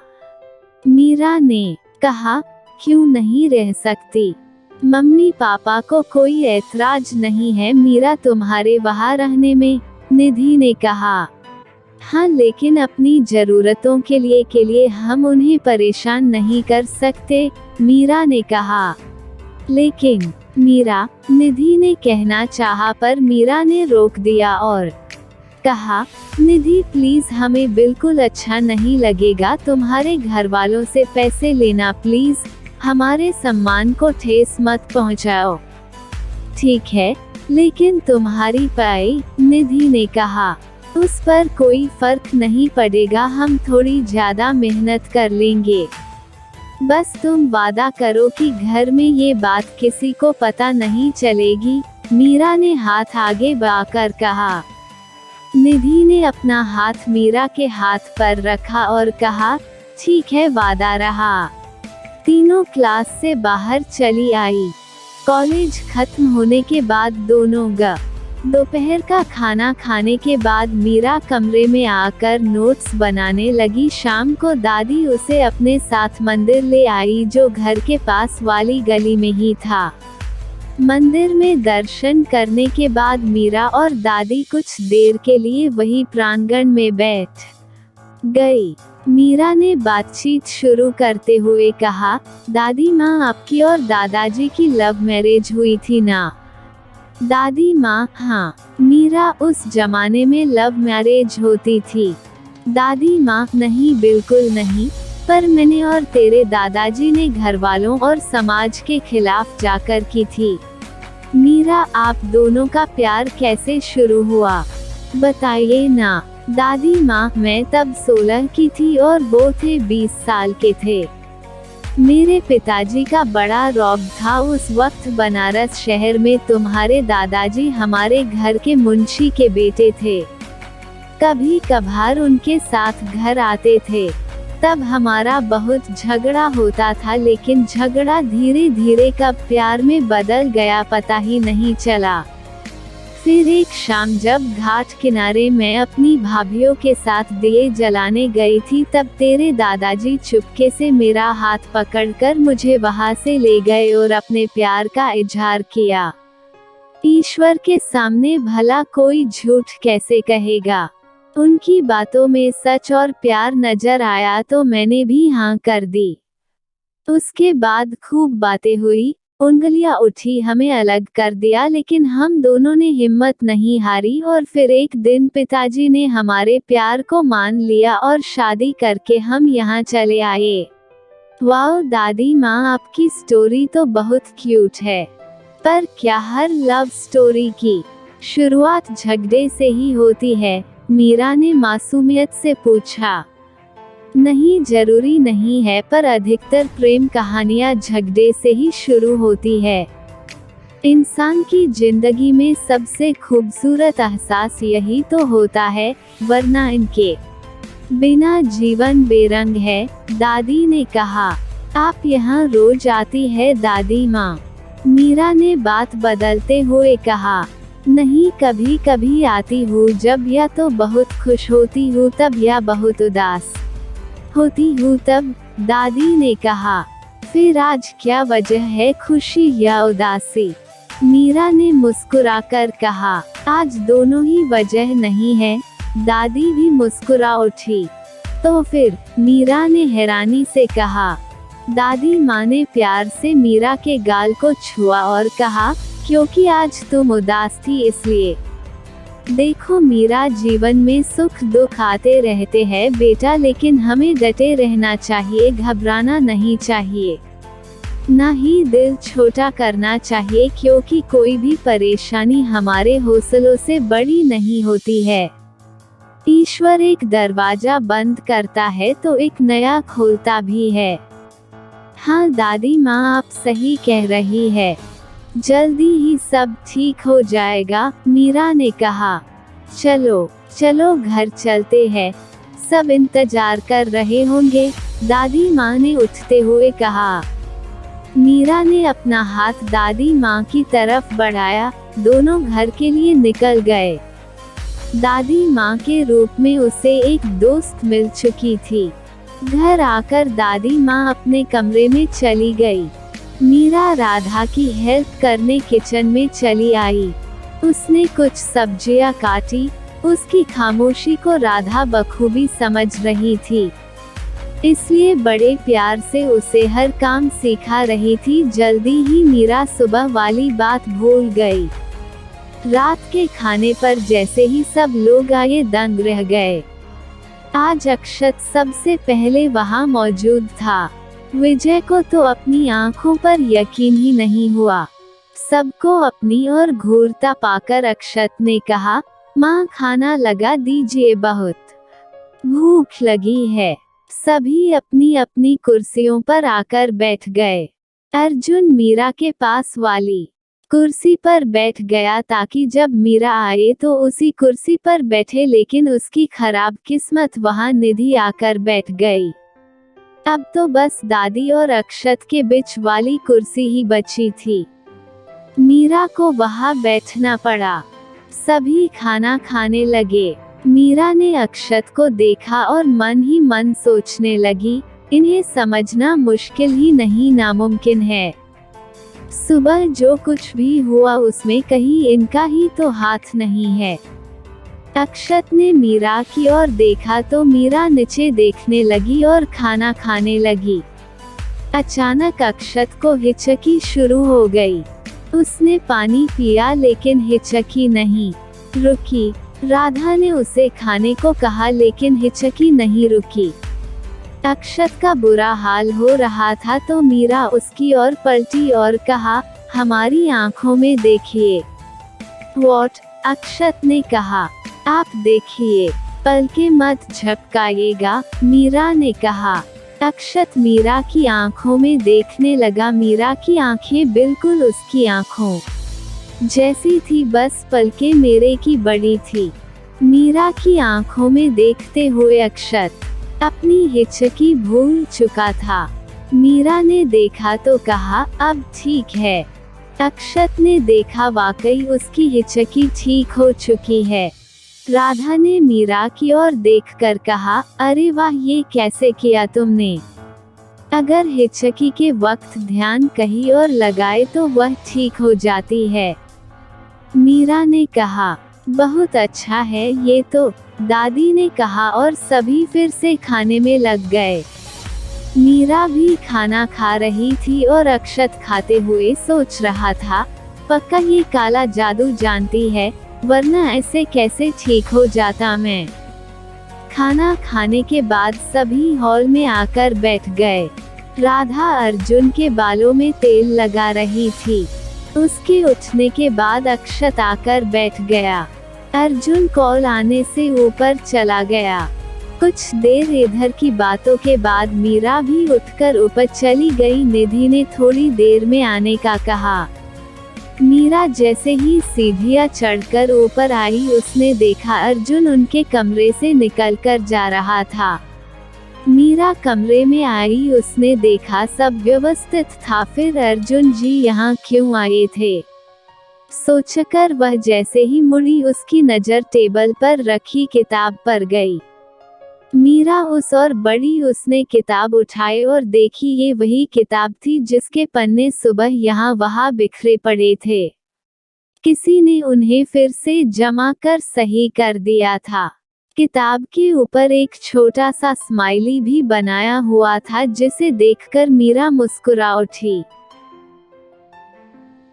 मीरा ने कहा। क्यों नहीं रह सकती, मम्मी पापा को कोई ऐतराज नहीं है मीरा तुम्हारे वहाँ रहने में, निधि ने कहा। हाँ, लेकिन अपनी जरूरतों के लिए हम उन्हें परेशान नहीं कर सकते, मीरा ने कहा। लेकिन मीरा, निधि ने कहना चाहा पर मीरा ने रोक दिया और कहा, निधि प्लीज, हमें बिल्कुल अच्छा नहीं लगेगा तुम्हारे घर वालों से पैसे लेना, प्लीज हमारे सम्मान को ठेस मत पहुंचाओ। ठीक है, लेकिन तुम्हारी पाई, निधि ने कहा। उस पर कोई फर्क नहीं पड़ेगा, हम थोड़ी ज्यादा मेहनत कर लेंगे। बस तुम वादा करो कि घर में ये बात किसी को पता नहीं चलेगी, मीरा ने हाथ आगे बढ़ाकर कहा। निधि ने अपना हाथ मीरा के हाथ पर रखा और कहा, ठीक है, वादा रहा। तीनों क्लास से बाहर चली आई। कॉलेज खत्म होने के बाद दोनों दोपहर का खाना खाने के बाद मीरा कमरे में आकर नोट्स बनाने लगी। शाम को दादी उसे अपने साथ मंदिर ले आई जो घर के पास वाली गली में ही था। मंदिर में दर्शन करने के बाद मीरा और दादी कुछ देर के लिए वही प्रांगण में बैठ गई। मीरा ने बातचीत शुरू करते हुए कहा, दादी माँ, आपकी और दादाजी की लव मैरिज हुई थी ना? दादी माँ, हाँ। मीरा, उस जमाने में लव मैरिज होती थी? दादी माँ, नहीं, बिल्कुल नहीं, पर मैंने और तेरे दादाजी ने घर वालों और समाज के खिलाफ जाकर की थी। मीरा, आप दोनों का प्यार कैसे शुरू हुआ, बताइए ना? दादी माँ, मैं तब 16 की थी और वो थे 20 साल के थे। मेरे पिताजी का बड़ा रौब था उस वक्त बनारस शहर में। तुम्हारे दादाजी हमारे घर के मुंशी के बेटे थे। कभी कभार उनके साथ घर आते थे। तब हमारा बहुत झगड़ा होता था, लेकिन झगड़ा धीरे धीरे कब प्यार में बदल गया पता ही नहीं चला। फिर एक शाम जब घाट किनारे मैं अपनी भाभीयों के साथ दिए जलाने गई थी, तब तेरे दादाजी चुपके से मेरा हाथ पकड़कर मुझे वहां से ले गए और अपने प्यार का इजहार किया। ईश्वर के सामने भला कोई झूठ कैसे कहेगा? उनकी बातों में सच और प्यार नजर आया तो मैंने भी हाँ कर दी। उसके बाद खूब बातें हुई, उंगलियां उठी, हमें अलग कर दिया, लेकिन हम दोनों ने हिम्मत नहीं हारी और फिर एक दिन पिताजी ने हमारे प्यार को मान लिया और शादी करके हम यहाँ चले आए। वाह दादी माँ, आपकी स्टोरी तो बहुत क्यूट है, पर क्या हर लव स्टोरी की शुरुआत झगड़े से ही होती है? मीरा ने मासूमियत से पूछा। नहीं, जरूरी नहीं है, पर अधिकतर प्रेम कहानियां झगड़े से ही शुरू होती है। इंसान की जिंदगी में सबसे खूबसूरत एहसास यही तो होता है, वरना इनके बिना जीवन बेरंग है। दादी ने कहा, आप यहाँ रोज आती है दादी माँ? मीरा ने बात बदलते हुए कहा, नहीं, कभी कभी आती हूँ, जब या तो बहुत खुश होती हूँ तब, या बहुत उदास होती हूँ तब। दादी ने कहा, फिर आज क्या वजह है, खुशी या उदासी? मीरा ने मुस्कुराकर कहा, आज दोनों ही वजह नहीं है। दादी भी मुस्कुरा उठी। तो फिर? मीरा ने हैरानी से कहा। दादी माँ ने प्यार से मीरा के गाल को छुआ और कहा, क्योंकि आज तुम उदास थी इसलिए। देखो मीरा, जीवन में सुख दुख आते रहते हैं बेटा, लेकिन हमें डटे रहना चाहिए, घबराना नहीं चाहिए, ना ही दिल छोटा करना चाहिए, क्योंकि कोई भी परेशानी हमारे हौसलों से बड़ी नहीं होती है। ईश्वर एक दरवाजा बंद करता है तो एक नया खोलता भी है। हाँ दादी माँ, आप सही कह रही है, जल्दी ही सब ठीक हो जाएगा। मीरा ने कहा, चलो चलो घर चलते हैं, सब इंतजार कर रहे होंगे। दादी माँ ने उठते हुए कहा। मीरा ने अपना हाथ दादी माँ की तरफ बढ़ाया। दोनों घर के लिए निकल गए। दादी माँ के रूप में उसे एक दोस्त मिल चुकी थी। घर आकर दादी माँ अपने कमरे में चली गई। मीरा राधा की हेल्प करने किचन में चली आई। उसने कुछ सब्जियां काटी। उसकी खामोशी को राधा बखूबी समझ रही थी, इसलिए बड़े प्यार से उसे हर काम सिखा रही थी। जल्दी ही मीरा सुबह वाली बात भूल गई। रात के खाने पर जैसे ही सब लोग आए, दंग रह गए। आज अक्षत सबसे पहले वहां मौजूद था। विजय को तो अपनी आंखों पर यकीन ही नहीं हुआ। सबको अपनी ओर घूरता पाकर अक्षत ने कहा, माँ खाना लगा दीजिए, बहुत भूख लगी है। सभी अपनी अपनी कुर्सियों पर आकर बैठ गए। अर्जुन मीरा के पास वाली कुर्सी पर बैठ गया ताकि जब मीरा आए तो उसी कुर्सी पर बैठे, लेकिन उसकी खराब किस्मत वहां निधि आकर बैठ गई। अब तो बस दादी और अक्षत के बीच वाली कुर्सी ही बची थी। मीरा को वहां बैठना पड़ा। सभी खाना खाने लगे। मीरा ने अक्षत को देखा और मन ही मन सोचने लगी, इन्हें समझना मुश्किल ही नहीं नामुमकिन है। सुबह जो कुछ भी हुआ उसमें कहीं इनका ही तो हाथ नहीं है। अक्षत ने मीरा की ओर देखा तो मीरा नीचे देखने लगी और खाना खाने लगी। अचानक अक्षत को हिचकी शुरू हो गई। उसने पानी पिया लेकिन हिचकी नहीं रुकी। राधा ने उसे खाने को कहा लेकिन हिचकी नहीं रुकी। अक्षत का बुरा हाल हो रहा था तो मीरा उसकी ओर पलटी और कहा, हमारी आंखों में देखिए। व्हाट? अक्षत ने कहा, आप देखिए, पलके मत झपकाइएगा, मीरा ने कहा। अक्षत मीरा की आंखों में देखने लगा। मीरा की आंखें बिल्कुल उसकी आंखों जैसी थी, बस पलके मेरे की बड़ी थी। मीरा की आंखों में देखते हुए अक्षत अपनी हिचकी भूल चुका था। मीरा ने देखा तो कहा, अब ठीक है। अक्षत ने देखा वाकई उसकी हिचकी ठीक हो चुकी है। राधा ने मीरा की ओर देखकर कहा, अरे वाह, ये कैसे किया तुमने? अगर हिचकी के वक्त ध्यान कहीं और लगाए तो वह ठीक हो जाती है। मीरा ने कहा, बहुत अच्छा है ये तो, दादी ने कहा और सभी फिर से खाने में लग गए। मीरा भी खाना खा रही थी और अक्षत खाते हुए सोच रहा था, पक्का ये काला जादू जानती है, वरना ऐसे कैसे ठीक हो जाता मैं। खाना खाने के बाद सभी हॉल में आकर बैठ गए। राधा अर्जुन के बालों में तेल लगा रही थी। उसके उठने के बाद अक्षत आकर बैठ गया। अर्जुन कॉल आने से ऊपर चला गया। कुछ देर इधर की बातों के बाद मीरा भी उठकर ऊपर चली गई। निधि ने थोड़ी देर में आने का कहा। मीरा जैसे ही सीढ़ियां चढ़कर ऊपर आई, उसने देखा अर्जुन उनके कमरे से निकलकर जा रहा था। मीरा कमरे में आई, उसने देखा सब व्यवस्थित था। फिर अर्जुन जी यहाँ क्यों आए थे सोचकर वह जैसे ही मुड़ी, उसकी नजर टेबल पर रखी किताब पर गई। मीरा उस और बड़ी। उसने किताब उठाई और देखी, ये वही किताब थी जिसके पन्ने सुबह यहाँ वहाँ बिखरे पड़े थे। किसी ने उन्हें फिर से जमा कर सही कर दिया था। किताब के ऊपर एक छोटा सा स्माइली भी बनाया हुआ था, जिसे देखकर मीरा मुस्कुरा उठी।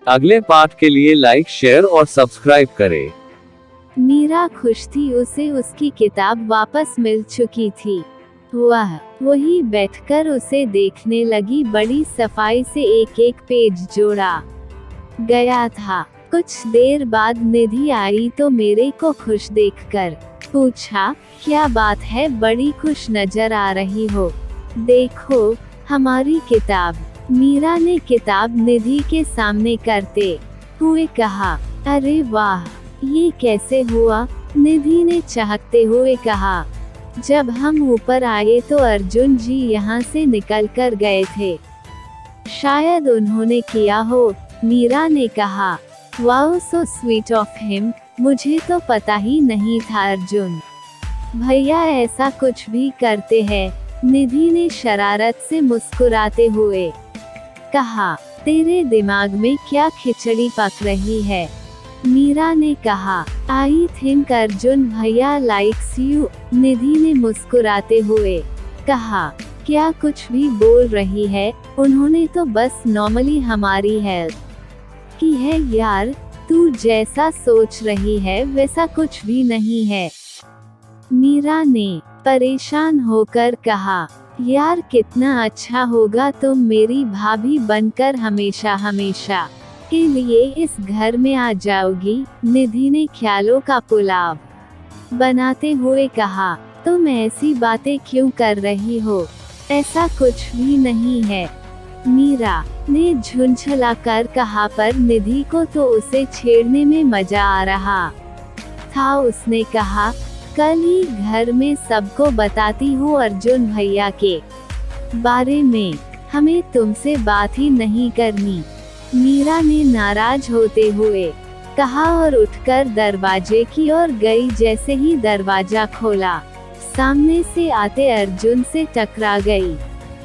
अगले पार्ट के लिए लाइक, शेयर और सब्सक्राइब करें। मीरा खुश थी, उसे उसकी किताब वापस मिल चुकी थी। वह वही बैठकर उसे देखने लगी। बड़ी सफाई से एक एक पेज जोड़ा गया था। कुछ देर बाद निधि आई तो मेरे को खुश देखकर पूछा, क्या बात है, बड़ी खुश नजर आ रही हो, देखो हमारी किताब। मीरा ने किताब निधि के सामने करते हुए कहा, अरे वाह, ये कैसे हुआ? निधि ने चाहते हुए कहा, जब हम ऊपर आए तो अर्जुन जी यहाँ से निकल कर गए थे, शायद उन्होंने किया हो। मीरा ने कहा, wow, so sweet of him, मुझे तो पता ही नहीं था अर्जुन भैया ऐसा कुछ भी करते हैं। निधि ने शरारत से मुस्कुराते हुए कहा, तेरे दिमाग में क्या खिचड़ी पक रही है? मीरा ने कहा, आई थिंक अर्जुन भैया लाइक्स यू। निधि ने मुस्कुराते हुए कहा, क्या कुछ भी बोल रही है, उन्होंने तो बस नॉर्मली हमारी हेल्प की है यार, तू जैसा सोच रही है वैसा कुछ भी नहीं है। मीरा ने परेशान होकर कहा, यार कितना अच्छा होगा तुम मेरी भाभी बनकर हमेशा हमेशा के लिए इस घर में आ जाओगी। निधि ने ख्यालों का पुलाव बनाते हुए कहा, तुम ऐसी बातें क्यों कर रही हो, ऐसा कुछ भी नहीं है। मीरा ने झुंझलाकर कहा, पर निधि को तो उसे छेड़ने में मजा आ रहा था। उसने कहा, कल ही घर में सबको बताती हूँ अर्जुन भैया के बारे में, हमें तुमसे बात ही नहीं करनी। मीरा ने नाराज होते हुए कहा और उठकर दरवाजे की ओर गई। जैसे ही दरवाजा खोला, सामने से आते अर्जुन से टकरा गई।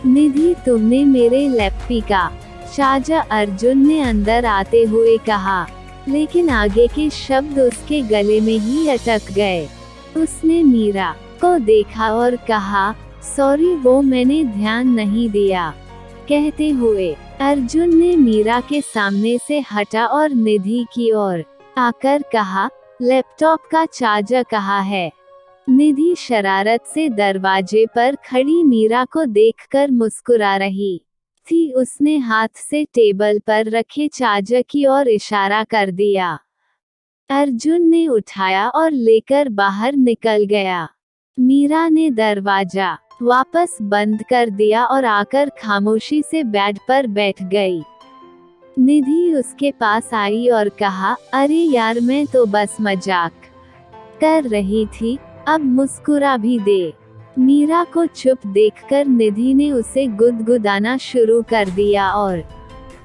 निधि, तुमने मेरे लैप्पी का चाचा, अर्जुन ने अंदर आते हुए कहा, लेकिन आगे के शब्द उसके गले में ही अटक गए। उसने मीरा को देखा और कहा, सॉरी, वो मैंने ध्यान नहीं दिया। कहते हुए अर्जुन ने मीरा के सामने से हटा और निधि की ओर आकर कहा, लैपटॉप का चार्जर कहाँ है? निधि शरारत से दरवाजे पर खड़ी मीरा को देखकर मुस्कुरा रही थी। उसने हाथ से टेबल पर रखे चार्जर की ओर इशारा कर दिया। अर्जुन ने उठाया और लेकर बाहर निकल गया। मीरा ने दरवाजा वापस बंद कर दिया और आकर खामोशी से बेड पर बैठ गई। निधि उसके पास आई और कहा, अरे यार, मैं तो बस मजाक कर रही थी, अब मुस्कुरा भी दे। मीरा को चुप देखकर निधि ने उसे गुदगुदाना शुरू कर दिया और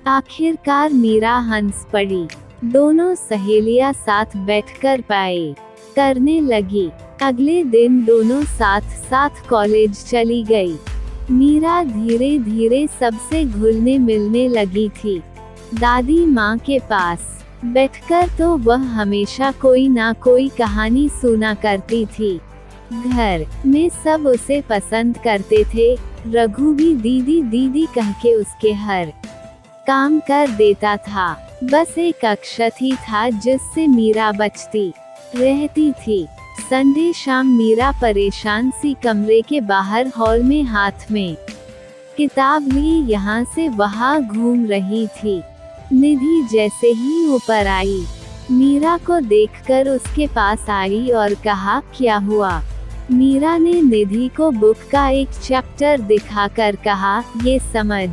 आखिरकार मीरा हंस पड़ी। दोनों सहेलियां साथ बैठकर पाई करने लगी। अगले दिन दोनों साथ साथ कॉलेज चली गई। मीरा धीरे धीरे सबसे घुलने मिलने लगी थी। दादी माँ के पास बैठकर तो वह हमेशा कोई ना कोई कहानी सुना करती थी। घर में सब उसे पसंद करते थे। रघु भी दीदी दीदी कह के उसके हर काम कर देता था। बस एक अक्षत ही था जिससे मीरा बचती रहती थी। संडे शाम मीरा परेशान सी कमरे के बाहर हॉल में हाथ में किताब लिए यहाँ से वहाँ घूम रही थी। निधि जैसे ही ऊपर आई, मीरा को देखकर उसके पास आई और कहा, क्या हुआ? मीरा ने निधि को बुक का एक चैप्टर दिखाकर कहा, ये समझ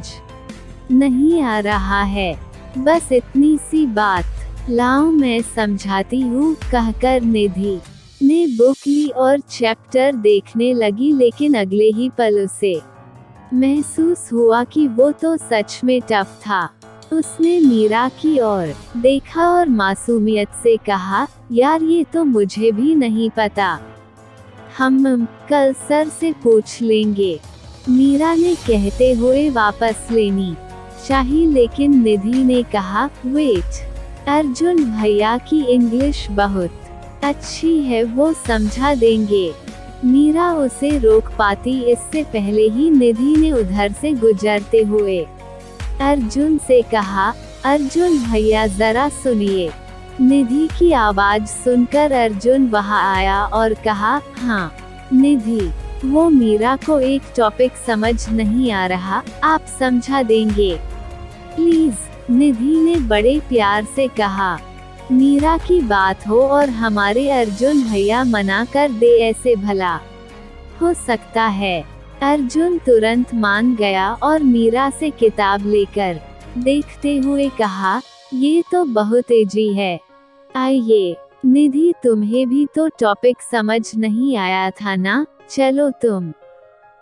नहीं आ रहा है, बस इतनी सी बात, लाओ मैं समझाती हूँ, कहकर निधि ने बुक ली और चैप्टर देखने लगी। लेकिन अगले ही पल उसे महसूस हुआ कि वो तो सच में टफ था। उसने मीरा की ओर देखा और मासूमियत से कहा, यार ये तो मुझे भी नहीं पता, हम कल सर से पूछ लेंगे। मीरा ने कहते हुए वापस लेनी चाही, लेकिन निधि ने कहा, वेट, अर्जुन भैया की इंग्लिश बहुत अच्छी है, वो समझा देंगे। मीरा उसे रोक पाती इससे पहले ही निधि ने उधर से गुजरते हुए अर्जुन से कहा, अर्जुन भैया जरा सुनिए। निधि की आवाज सुनकर अर्जुन वहां आया और कहा, हाँ निधि, वो मीरा को एक टॉपिक समझ नहीं आ रहा, आप समझा देंगे प्लीज। निधि ने बड़े प्यार से कहा, मीरा की बात हो और हमारे अर्जुन भैया मना कर दे, ऐसे भला हो सकता है। अर्जुन तुरंत मान गया और मीरा से किताब लेकर देखते हुए कहा, ये तो बहुत इजी है, आइए। निधि, तुम्हें भी तो टॉपिक समझ नहीं आया था ना, चलो तुम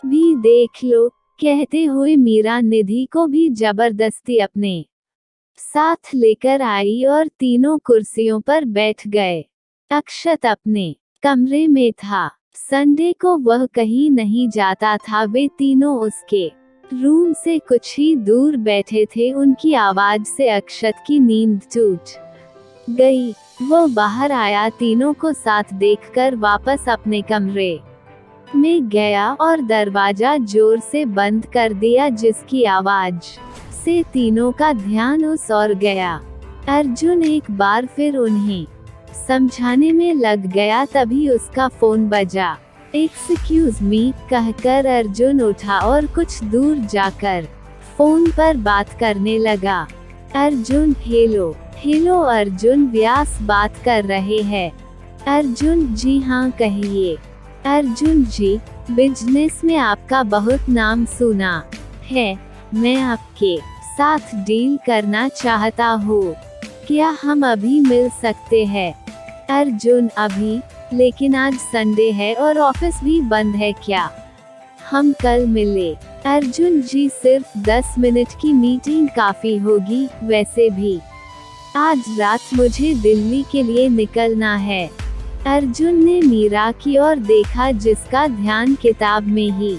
भी देख लो। कहते हुए मीरा निधि को भी जबरदस्ती अपने साथ लेकर आई और तीनों कुर्सियों पर बैठ गए। अक्षत अपने कमरे में था। संडे को वह कहीं नहीं जाता था। वे तीनों उसके रूम से कुछ ही दूर बैठे थे। उनकी आवाज से अक्षत की नींद टूट गई। वो बाहर आया, तीनों को साथ देखकर वापस अपने कमरे में गया और दरवाजा जोर से बंद कर दिया, जिसकी आवाज से तीनों का ध्यान उस ओर गया। अर्जुन एक बार फिर उन्हें समझाने में लग गया, तभी उसका फोन बजा। एक्सक्यूज मी कहकर अर्जुन उठा और कुछ दूर जाकर फोन पर बात करने लगा। अर्जुन, हेलो। हेलो अर्जुन, व्यास बात कर रहे हैं। अर्जुन, जी हाँ कहिए। अर्जुन जी, बिजनेस में आपका बहुत नाम सुना है, मैं आपके साथ डील करना चाहता हूँ, क्या हम अभी मिल सकते हैं? अर्जुन, अभी? लेकिन आज संडे है और ऑफिस भी बंद है, क्या हम कल मिले? अर्जुन जी, सिर्फ 10 मिनट की मीटिंग काफी होगी, वैसे भी आज रात मुझे दिल्ली के लिए निकलना है। अर्जुन ने मीरा की ओर देखा, जिसका ध्यान किताब में ही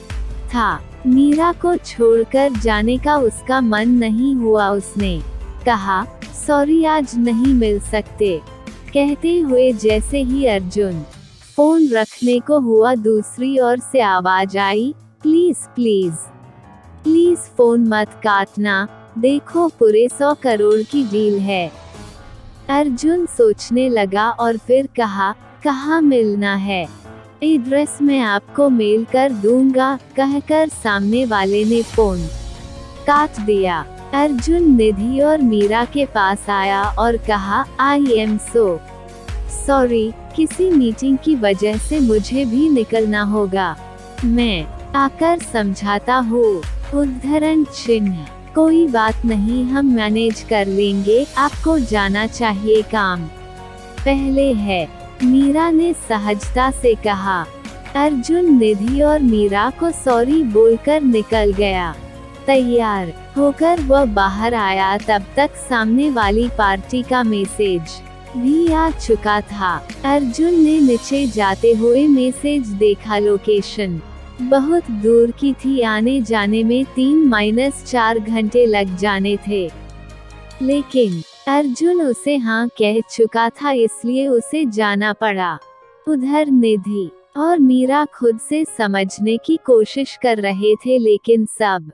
था। मीरा को छोड़कर जाने का उसका मन नहीं हुआ। उसने कहा, सॉरी आज नहीं मिल सकते, कहते हुए जैसे ही अर्जुन फोन रखने को हुआ दूसरी ओर से आवाज आई, प्लीज प्लीज प्लीज फोन मत काटना, देखो पूरे 100 करोड़ की डील है। अर्जुन सोचने लगा और फिर कहा, कहाँ मिलना है, एड्रेस मैं आपको मेल कर दूंगा, कहकर सामने वाले ने फोन काट दिया। अर्जुन निधि और मीरा के पास आया और कहा, आई एम सो सॉरी, किसी मीटिंग की वजह से मुझे भी निकलना होगा, मैं आकर समझाता हूँ। उद्धरण चिन्ह, कोई बात नहीं, हम मैनेज कर लेंगे, आपको जाना चाहिए, काम पहले है, मीरा ने सहजता से कहा। अर्जुन निधि और मीरा को सॉरी बोलकर निकल गया। तैयार होकर वह बाहर आया तब तक सामने वाली पार्टी का मैसेज भी आ चुका था। अर्जुन ने नीचे जाते हुए मैसेज देखा, लोकेशन बहुत दूर की थी, आने जाने में 3-4 घंटे लग जाने थे, लेकिन अर्जुन उसे हाँ कह चुका था इसलिए उसे जाना पड़ा। उधर निधि और मीरा खुद से समझने की कोशिश कर रहे थे लेकिन सब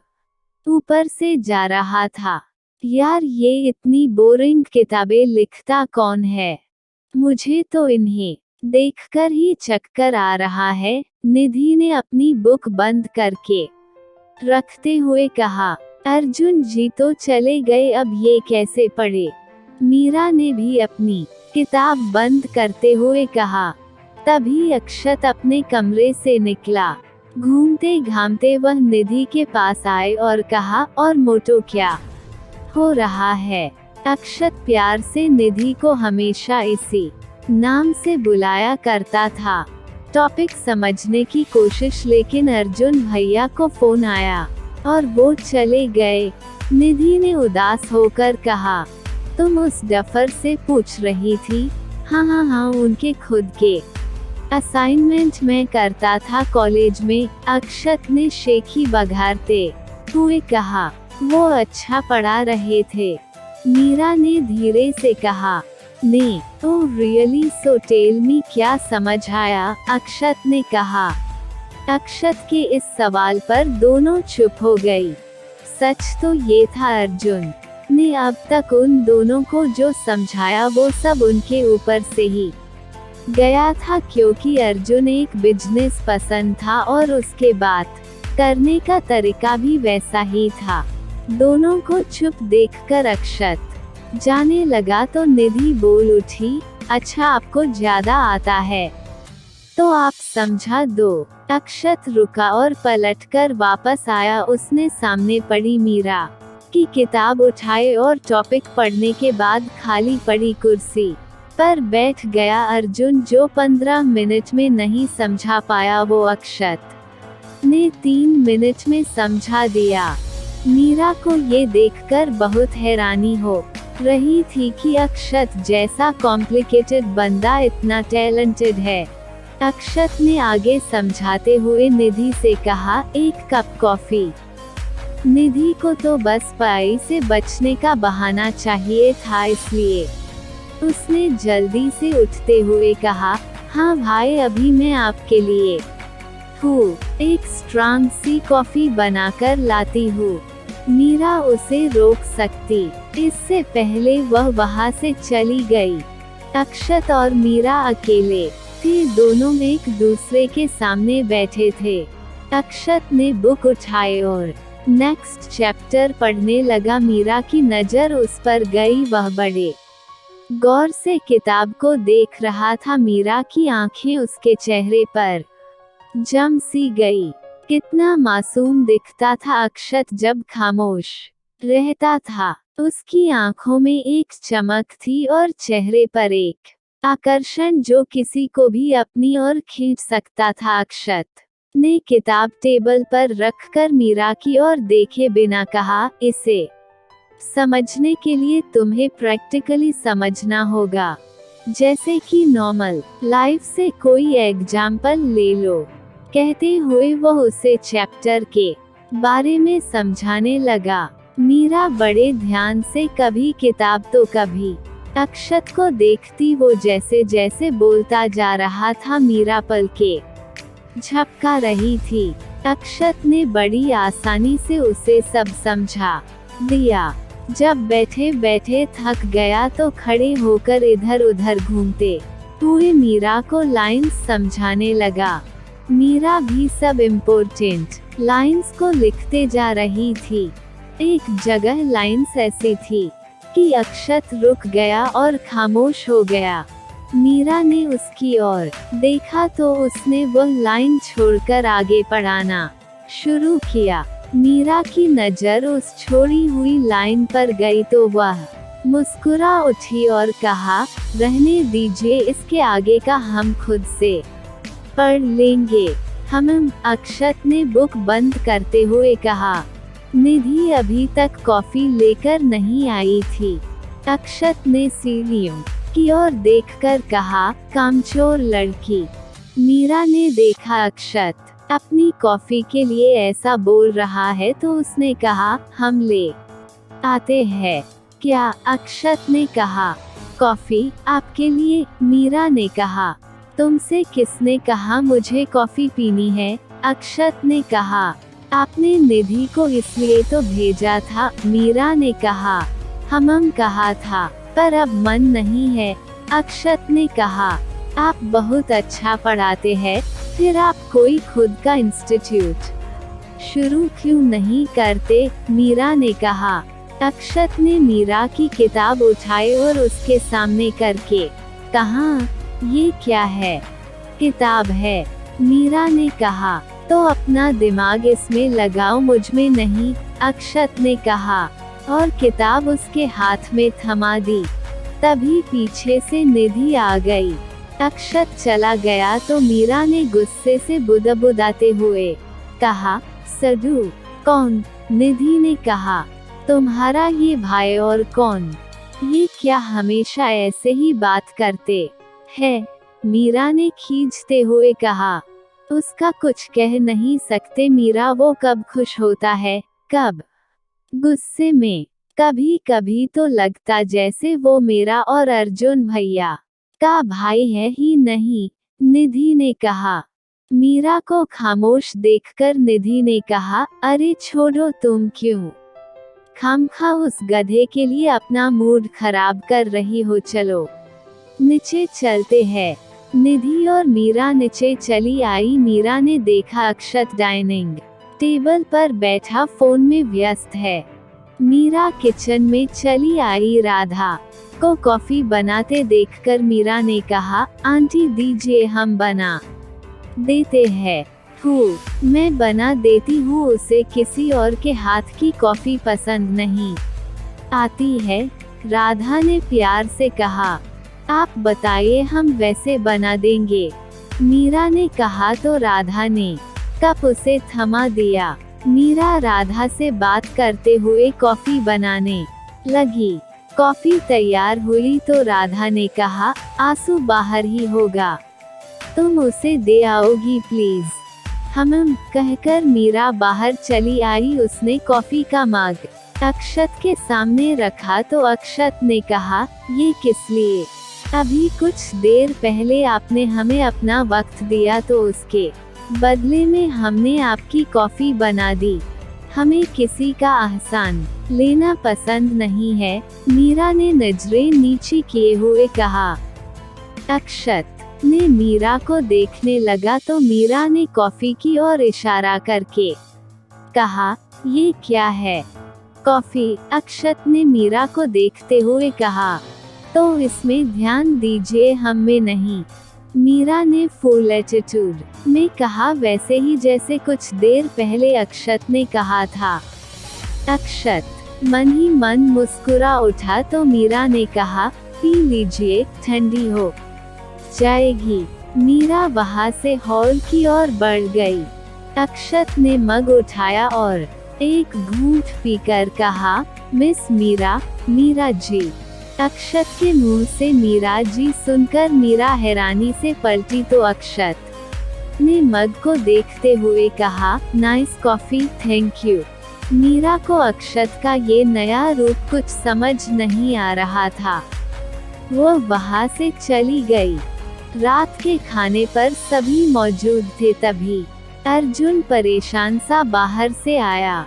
ऊपर से जा रहा था। यार ये इतनी बोरिंग किताबें लिखता कौन है, मुझे तो इन्हें देखकर ही चक्कर आ रहा है, निधि ने अपनी बुक बंद करके रखते हुए कहा। अर्जुन जी तो चले गए, अब ये कैसे पढ़े, मीरा ने भी अपनी किताब बंद करते हुए कहा। तभी अक्षत अपने कमरे से निकला। घूमते घामते वह निधि के पास आए और कहा, और मोटो क्या हो रहा है। अक्षत प्यार से निधि को हमेशा इसी नाम से बुलाया करता था। टॉपिक समझने की कोशिश, लेकिन अर्जुन भैया को फोन आया और वो चले गए। निधि ने उदास होकर कहा, तुम उस डफर से पूछ रही थी। हाँ, उनके खुद के असाइनमेंट में करता था कॉलेज में, अक्षत ने शेखी बघारते हुए कहा। वो अच्छा पढ़ा रहे थे, मीरा ने धीरे से कहा। ने oh really, so tell me, क्या समझ आया, अक्षत ने कहा। अक्षत के इस सवाल पर दोनों चुप हो गई। सच तो ये था अर्जुन ने अब तक उन दोनों को जो समझाया वो सब उनके ऊपर से ही गया था, क्योंकि अर्जुन एक बिजनेस पसंद था और उसके बात करने का तरीका भी वैसा ही था। दोनों को चुप देखकर अक्षत जाने लगा तो निधि बोल उठी, अच्छा आपको ज्यादा आता है तो आप समझा दो। अक्षत रुका और पलटकर वापस आया। उसने सामने पड़ी मीरा की किताब उठाए और टॉपिक पढ़ने के बाद खाली पड़ी कुर्सी पर बैठ गया। अर्जुन जो 15 मिनट में नहीं समझा पाया वो अक्षत ने 3 मिनट में समझा दिया। मीरा को ये देखकर बहुत हैरानी हो रही थी कि अक्षत जैसा कॉम्प्लिकेटेड बंदा इतना टैलेंटेड है। अक्षत ने आगे समझाते हुए निधि से कहा, 1 कप कॉफी। निधि को तो बस पाई से बचने का बहाना चाहिए था, इसलिए उसने जल्दी से उठते हुए कहा, हाँ भाई अभी मैं आपके लिए हूँ, एक स्ट्रॉन्ग सी कॉफी बनाकर लाती हूँ। मीरा उसे रोक सकती, इससे पहले वह वहाँ से चली गई। अक्षत और मीरा अकेले थे, दोनों एक दूसरे के सामने बैठे थे। अक्षत ने बुक उठाई और नेक्स्ट चैप्टर पढ़ने लगा। मीरा की नज़र उस पर गई, वह बड़े गौर से किताब को देख रहा था। मीरा की आंखें उसके चेहरे पर जम सी गई। कितना मासूम दिखता था अक्षत जब खामोश रहता था। उसकी आंखों में एक चमक थी और चेहरे पर एक आकर्षण जो किसी को भी अपनी ओर खींच सकता था। अक्षत ने किताब टेबल पर रखकर मीरा की ओर देखे बिना कहा, इसे समझने के लिए तुम्हें प्रैक्टिकली समझना होगा, जैसे कि नॉर्मल लाइफ से कोई एग्जाम्पल ले लो। कहते हुए वह उसे चैप्टर के बारे में समझाने लगा। मीरा बड़े ध्यान से कभी किताब तो कभी अक्षत को देखती, वो जैसे जैसे बोलता जा रहा था मीरा पलके झपका रही थी। अक्षत ने बड़ी आसानी से उसे सब समझा दिया। जब बैठे बैठे थक गया तो खड़े होकर इधर उधर घूमते हुए मीरा को लाइंस समझाने लगा। मीरा भी सब इम्पोर्टेंट लाइंस को लिखते जा रही थी। एक जगह लाइंस ऐसी थी कि अक्षत रुक गया और खामोश हो गया। मीरा ने उसकी ओर देखा तो उसने वह लाइन छोड़कर आगे पढ़ाना शुरू किया। मीरा की नज़र उस छोड़ी हुई लाइन पर गई तो वह मुस्कुरा उठी और कहा, रहने दीजिए, इसके आगे का हम खुद से पढ़ लेंगे। हम अक्षत ने बुक बंद करते हुए कहा। निधि अभी तक कॉफी लेकर नहीं आई थी। अक्षत ने सीढ़ियों की ओर देखकर कहा, कामचोर लड़की। मीरा ने देखा अक्षत अपनी कॉफी के लिए ऐसा बोल रहा है तो उसने कहा, हम ले आते हैं क्या? अक्षत ने कहा, कॉफी आपके लिए? मीरा ने कहा, तुमसे किसने कहा मुझे कॉफी पीनी है? अक्षत ने कहा, आपने निधि को इसलिए तो भेजा था। मीरा ने कहा, हम कहा था पर अब मन नहीं है। अक्षत ने कहा, आप बहुत अच्छा पढ़ाते हैं, फिर आप कोई खुद का इंस्टीट्यूट शुरू क्यों नहीं करते? मीरा ने कहा। अक्षत ने मीरा की किताब उठाई और उसके सामने करके कहा, ये क्या है? किताब है। मीरा ने कहा, तो अपना दिमाग इसमें लगाओ, मुझ में नहीं। अक्षत ने कहा और किताब उसके हाथ में थमा दी। तभी पीछे से निधि आ गई। अक्षत चला गया तो मीरा ने गुस्से से बुदबुदाते हुए कहा, सदू कौन? निधि ने कहा, तुम्हारा ये भाई और कौन? ये क्या हमेशा ऐसे ही बात करते हैं? मीरा ने खींचते हुए कहा, उसका कुछ कह नहीं सकते मीरा, वो कब खुश होता है कब गुस्से में। कभी कभी तो लगता जैसे वो मेरा और अर्जुन भैया का भाई है ही नहीं। निधि ने कहा। मीरा को खामोश देखकर निधि ने कहा, अरे छोड़ो, तुम क्यों खामखा उस गधे के लिए अपना मूड खराब कर रही हो? चलो नीचे चलते हैं। निधि और मीरा नीचे चली आई। मीरा ने देखा अक्षत डाइनिंग टेबल पर बैठा फोन में व्यस्त है। मीरा किचन में चली आई। राधा को कॉफी बनाते देखकर मीरा ने कहा, आंटी दीजिए, हम बना देते हैं। मैं बना देती हूँ, उसे किसी और के हाथ की कॉफी पसंद नहीं आती है। राधा ने प्यार से कहा, आप बताइए, हम वैसे बना देंगे। मीरा ने कहा तो राधा ने कप उसे थमा दिया। मीरा राधा से बात करते हुए कॉफी बनाने लगी। कॉफी तैयार हुई तो राधा ने कहा, आंसू बाहर ही होगा, तुम उसे दे आओगी प्लीज? हम कहकर मीरा बाहर चली आई। उसने कॉफी का मग अक्षत के सामने रखा तो अक्षत ने कहा, ये किस लिए? अभी कुछ देर पहले आपने हमें अपना वक्त दिया तो उसके बदले में हमने आपकी कॉफी बना दी। हमें किसी का एहसान लेना पसंद नहीं है। मीरा ने नजरें नीची किए हुए कहा। अक्षत ने मीरा को देखने लगा तो मीरा ने कॉफी की ओर इशारा करके कहा, ये क्या है? कॉफी? अक्षत ने मीरा को देखते हुए कहा, तो इसमें ध्यान दीजिए, हम में नहीं। मीरा ने फुल एटीट्यूड में कहा, वैसे ही जैसे कुछ देर पहले अक्षत ने कहा था। अक्षत मन ही मन मुस्कुरा उठा तो मीरा ने कहा, पी लीजिए, ठंडी हो जाएगी। मीरा वहां से हॉल की ओर बढ़ गई। अक्षत ने मग उठाया और एक घूंट पीकर कहा, मिस मीरा। मीरा जी। अक्षत के मुंह से मीरा जी सुनकर मीरा हैरानी से पलटी तो अक्षत ने मग को देखते हुए कहा, nice coffee, thank you. Meera को अक्षत का ये नया रूप कुछ समझ नहीं आ रहा था। वो वहाँ से चली गई। रात के खाने पर सभी मौजूद थे। तभी अर्जुन परेशान सा बाहर से आया।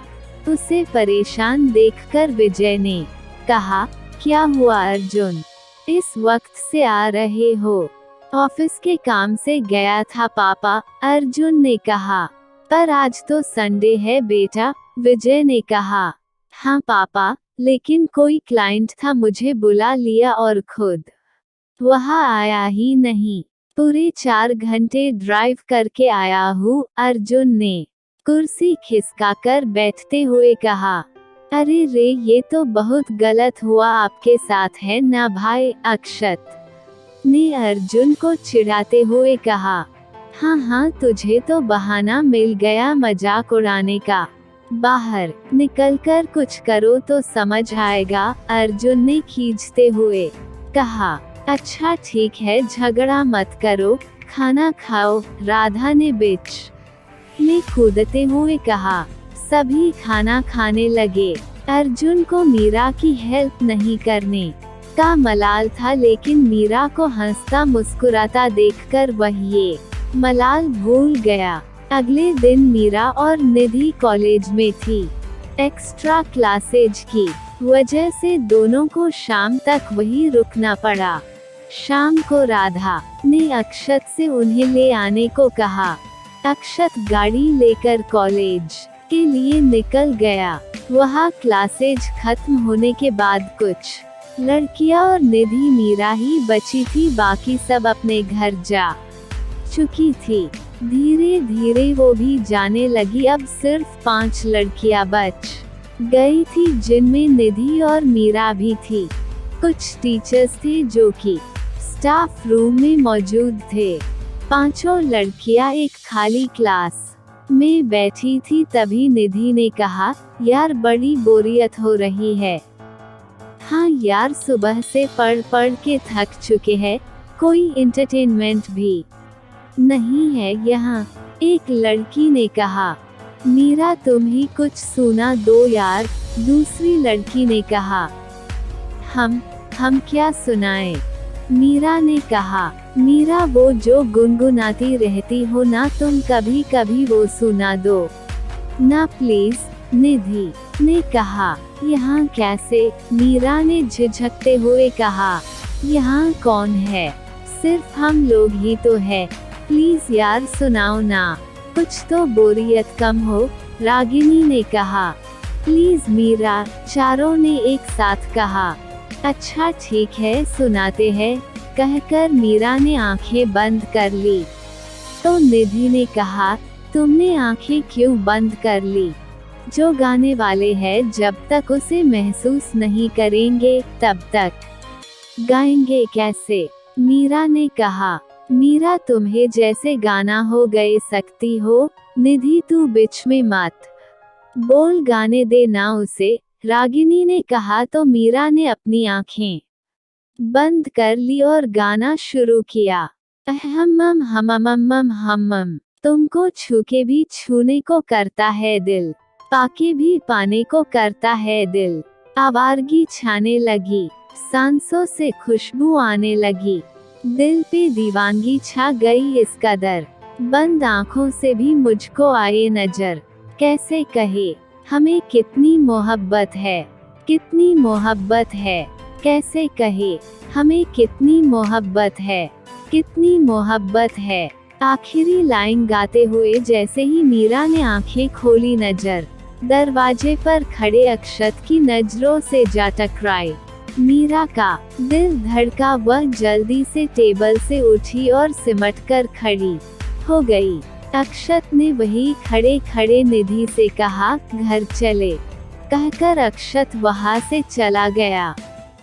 उसे परेशान देखकर विजय ने कहा, क्या हुआ अर्जुन, इस वक्त से आ रहे हो? ऑफिस के काम से गया था पापा, अर्जुन ने कहा। पर आज तो संडे है बेटा, विजय ने कहा। हाँ पापा, लेकिन कोई क्लाइंट था, मुझे बुला लिया और खुद वहाँ आया ही नहीं। पूरे 4 घंटे ड्राइव करके आया हूँ, अर्जुन ने कुर्सी खिसकाकर बैठते हुए कहा। अरे रे, ये तो बहुत गलत हुआ आपके साथ, है ना भाई, अक्षत ने अर्जुन को चिढ़ाते हुए कहा। हाँ, तुझे तो बहाना मिल गया मजाक उड़ाने का। बाहर निकलकर कुछ करो तो समझ आएगा, अर्जुन ने खींचते हुए कहा। अच्छा ठीक है, झगड़ा मत करो, खाना खाओ, राधा ने बीच में कूदते हुए कहा। सभी खाना खाने लगे। अर्जुन को मीरा की हेल्प नहीं करने का मलाल था, लेकिन मीरा को हंसता मुस्कुराता देखकर वह ये मलाल भूल गया। अगले दिन मीरा और निधि कॉलेज में थी। एक्स्ट्रा क्लासेज की वजह से दोनों को शाम तक वहीं रुकना पड़ा। शाम को राधा ने अक्षत से उन्हें ले आने को कहा। अक्षत गाड़ी लेकर कॉलेज के लिए निकल गया। वहाँ क्लासेज खत्म होने के बाद कुछ लड़कियां और निधि मीरा ही बची थी, बाकी सब अपने घर जा चुकी थी। धीरे धीरे वो भी जाने लगी। अब सिर्फ 5 लड़कियां बच गई थी, जिनमें निधि और मीरा भी थी। कुछ टीचर्स थे जो कि स्टाफ रूम में मौजूद थे। 5 लड़कियां एक खाली क्लास में बैठी थी। तभी निधि ने कहा, यार बड़ी बोरियत हो रही है। हाँ यार, सुबह से पढ़ के थक चुके हैं, कोई एंटरटेनमेंट भी नहीं है यहाँ, एक लड़की ने कहा। मीरा, तुम ही कुछ सुना दो यार, दूसरी लड़की ने कहा। हम क्या सुनाएं? मीरा ने कहा। मीरा, वो जो गुनगुनाती रहती हो ना तुम, कभी कभी वो सुना दो ना प्लीज, निधि ने कहा। यहाँ कैसे? मीरा ने झिझकते हुए कहा। यहाँ कौन है? सिर्फ हम लोग ही तो है, प्लीज यार सुनाओ ना, कुछ तो बोरियत कम हो, रागिनी ने कहा। प्लीज मीरा, चारों ने एक साथ कहा। अच्छा ठीक है, सुनाते हैं, कहकर मीरा ने आंखें बंद कर ली। तो निधि ने कहा, तुमने आंखें क्यों बंद कर ली? जो गाने वाले हैं, जब तक उसे महसूस नहीं करेंगे तब तक गाएंगे कैसे? मीरा ने कहा। मीरा, तुम्हें जैसे गाना हो गए सकती हो, निधि तू बीच में मत बोल, गाने दे ना उसे, रागिनी ने कहा। तो मीरा ने अपनी आंखें बंद कर ली और गाना शुरू किया। हम हम, तुमको छूके भी छूने को करता है दिल, पाके भी पाने को करता है दिल। आवारगी छाने लगी, सांसों से खुशबू आने लगी, दिल पे दीवानगी छा गई इस कदर, बंद आँखों से भी मुझको आए नजर। कैसे कहे हमें कितनी मोहब्बत है, कितनी मोहब्बत है, कैसे कहे हमें कितनी मोहब्बत है, कितनी मोहब्बत है। आखिरी लाइन गाते हुए जैसे ही मीरा ने आंखें खोली, नजर दरवाजे पर खड़े अक्षत की नजरों से जा टकराई। मीरा का दिल धड़का, वह जल्दी से टेबल से उठी और सिमटकर खड़ी हो गई। अक्षत ने वही खड़े खड़े निधि से कहा, घर चले, कहकर अक्षत वहां से चला गया।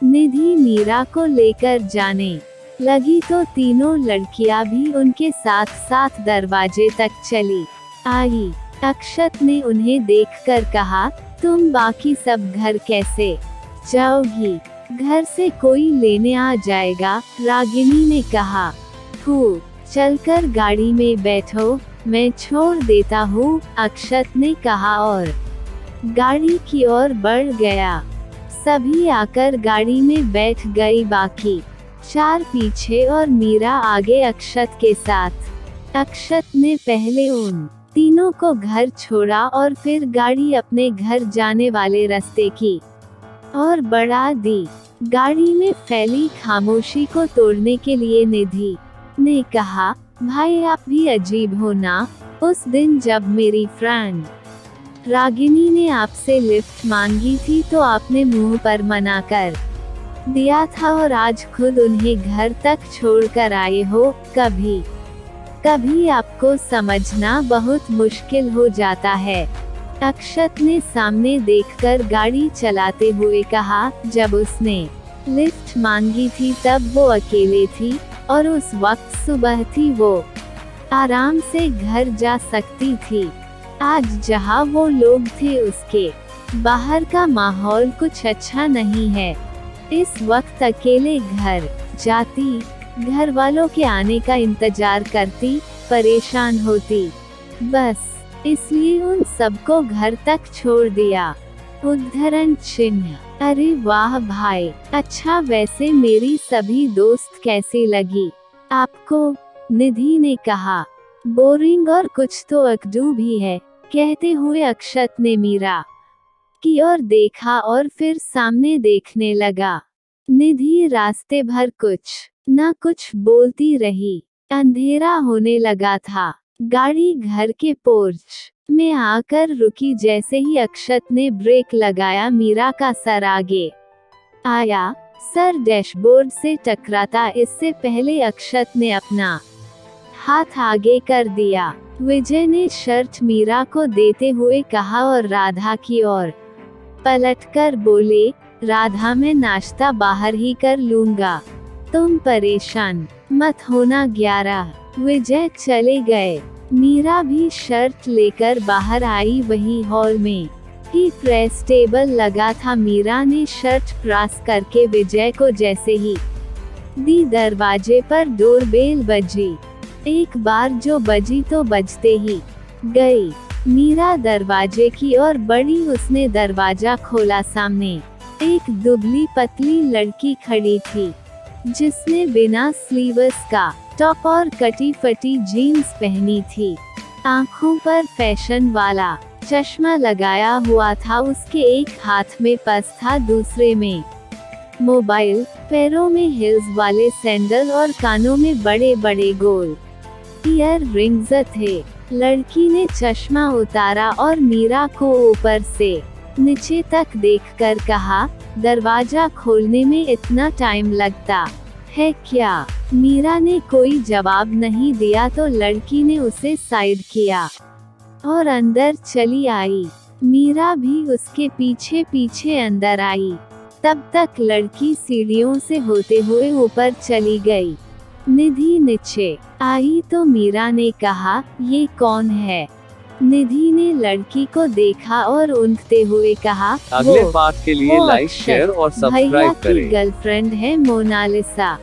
निधि मीरा को लेकर जाने लगी तो तीनों लड़कियां भी उनके साथ साथ दरवाजे तक चली आई। अक्षत ने उन्हें देखकर कहा, तुम बाकी सब घर कैसे जाओगी? घर से कोई लेने आ जाएगा, रागिनी ने कहा। चलकर गाड़ी में बैठो, मैं छोड़ देता हूँ, अक्षत ने कहा और गाड़ी की ओर बढ़ गया। सभी आकर गाड़ी में बैठ गई, बाकी 4 पीछे और मीरा आगे अक्षत के साथ। अक्षत ने पहले उन तीनों को घर छोड़ा और फिर गाड़ी अपने घर जाने वाले रास्ते की और बढ़ा दी। गाड़ी में फैली खामोशी को तोड़ने के लिए निधि ने कहा, भाई आप भी अजीब हो ना। उस दिन जब मेरी फ्रेंड रागिनी ने आपसे लिफ्ट मांगी थी तो आपने मुंह पर मना कर दिया था और आज खुद उन्हें घर तक छोड़कर आए हो। कभी कभी आपको समझना बहुत मुश्किल हो जाता है। अक्षत ने सामने देखकर गाड़ी चलाते हुए कहा, जब उसने लिफ्ट मांगी थी तब वो अकेले थी और उस वक्त सुबह थी, वो आराम से घर जा सकती थी। आज जहाँ वो लोग थे उसके बाहर का माहौल कुछ अच्छा नहीं है। इस वक्त अकेले घर जाती, घर वालों के आने का इंतजार करती, परेशान होती, बस इसलिए उन सबको घर तक छोड़ दिया। उद्धरण चिन्ह। अरे वाह भाई, अच्छा वैसे मेरी सभी दोस्त कैसी लगी आपको? निधि ने कहा। बोरिंग और कुछ तो अकड़ू भी है, कहते हुए अक्षत ने मीरा की ओर देखा और फिर सामने देखने लगा। निधि रास्ते भर कुछ न कुछ बोलती रही। अंधेरा होने लगा था। गाड़ी घर के पोर्च में आकर रुकी। जैसे ही अक्षत ने ब्रेक लगाया, मीरा का सर आगे आया। सर डैशबोर्ड से टकराता इससे पहले अक्षत ने अपना हाथ आगे कर दिया। विजय ने शर्ट मीरा को देते हुए कहा और राधा की ओर पलटकर बोले, राधा मैं नाश्ता बाहर ही कर लूंगा, तुम परेशान मत होना। 11 विजय चले गए। मीरा भी शर्ट लेकर बाहर आई। वही हॉल में ही प्रेस टेबल लगा था। मीरा ने शर्ट प्रेस करके विजय को जैसे ही दी, दरवाजे पर डोरबेल बजी। एक बार जो बजी तो बजते ही गई। मीरा दरवाजे की ओर बढ़ी। उसने दरवाजा खोला। सामने एक दुबली पतली लड़की खड़ी थी जिसने बिना स्लीव्स का टॉप और कटी फटी जीन्स पहनी थी। आंखों पर फैशन वाला चश्मा लगाया हुआ था। उसके एक हाथ में पर्स था, दूसरे में मोबाइल। पैरों में हिल्स वाले सैंडल और कानों में बड़े बड़े गोल ईयर रिंग्स थे। लड़की ने चश्मा उतारा और मीरा को ऊपर से नीचे तक देखकर कहा, दरवाजा खोलने में इतना टाइम लगता है क्या? मीरा ने कोई जवाब नहीं दिया तो लड़की ने उसे साइड किया और अंदर चली आई। मीरा भी उसके पीछे पीछे अंदर आई। तब तक लड़की सीढ़ियों से होते हुए ऊपर चली गई। निधि नीचे आई तो मीरा ने कहा, ये कौन है? निधि ने लड़की को देखा और ऊँघते हुए कहा, अगले पार्ट के लिए लाइक, शेयर और सब्सक्राइब करें। गर्लफ्रेंड है मोनालिसा।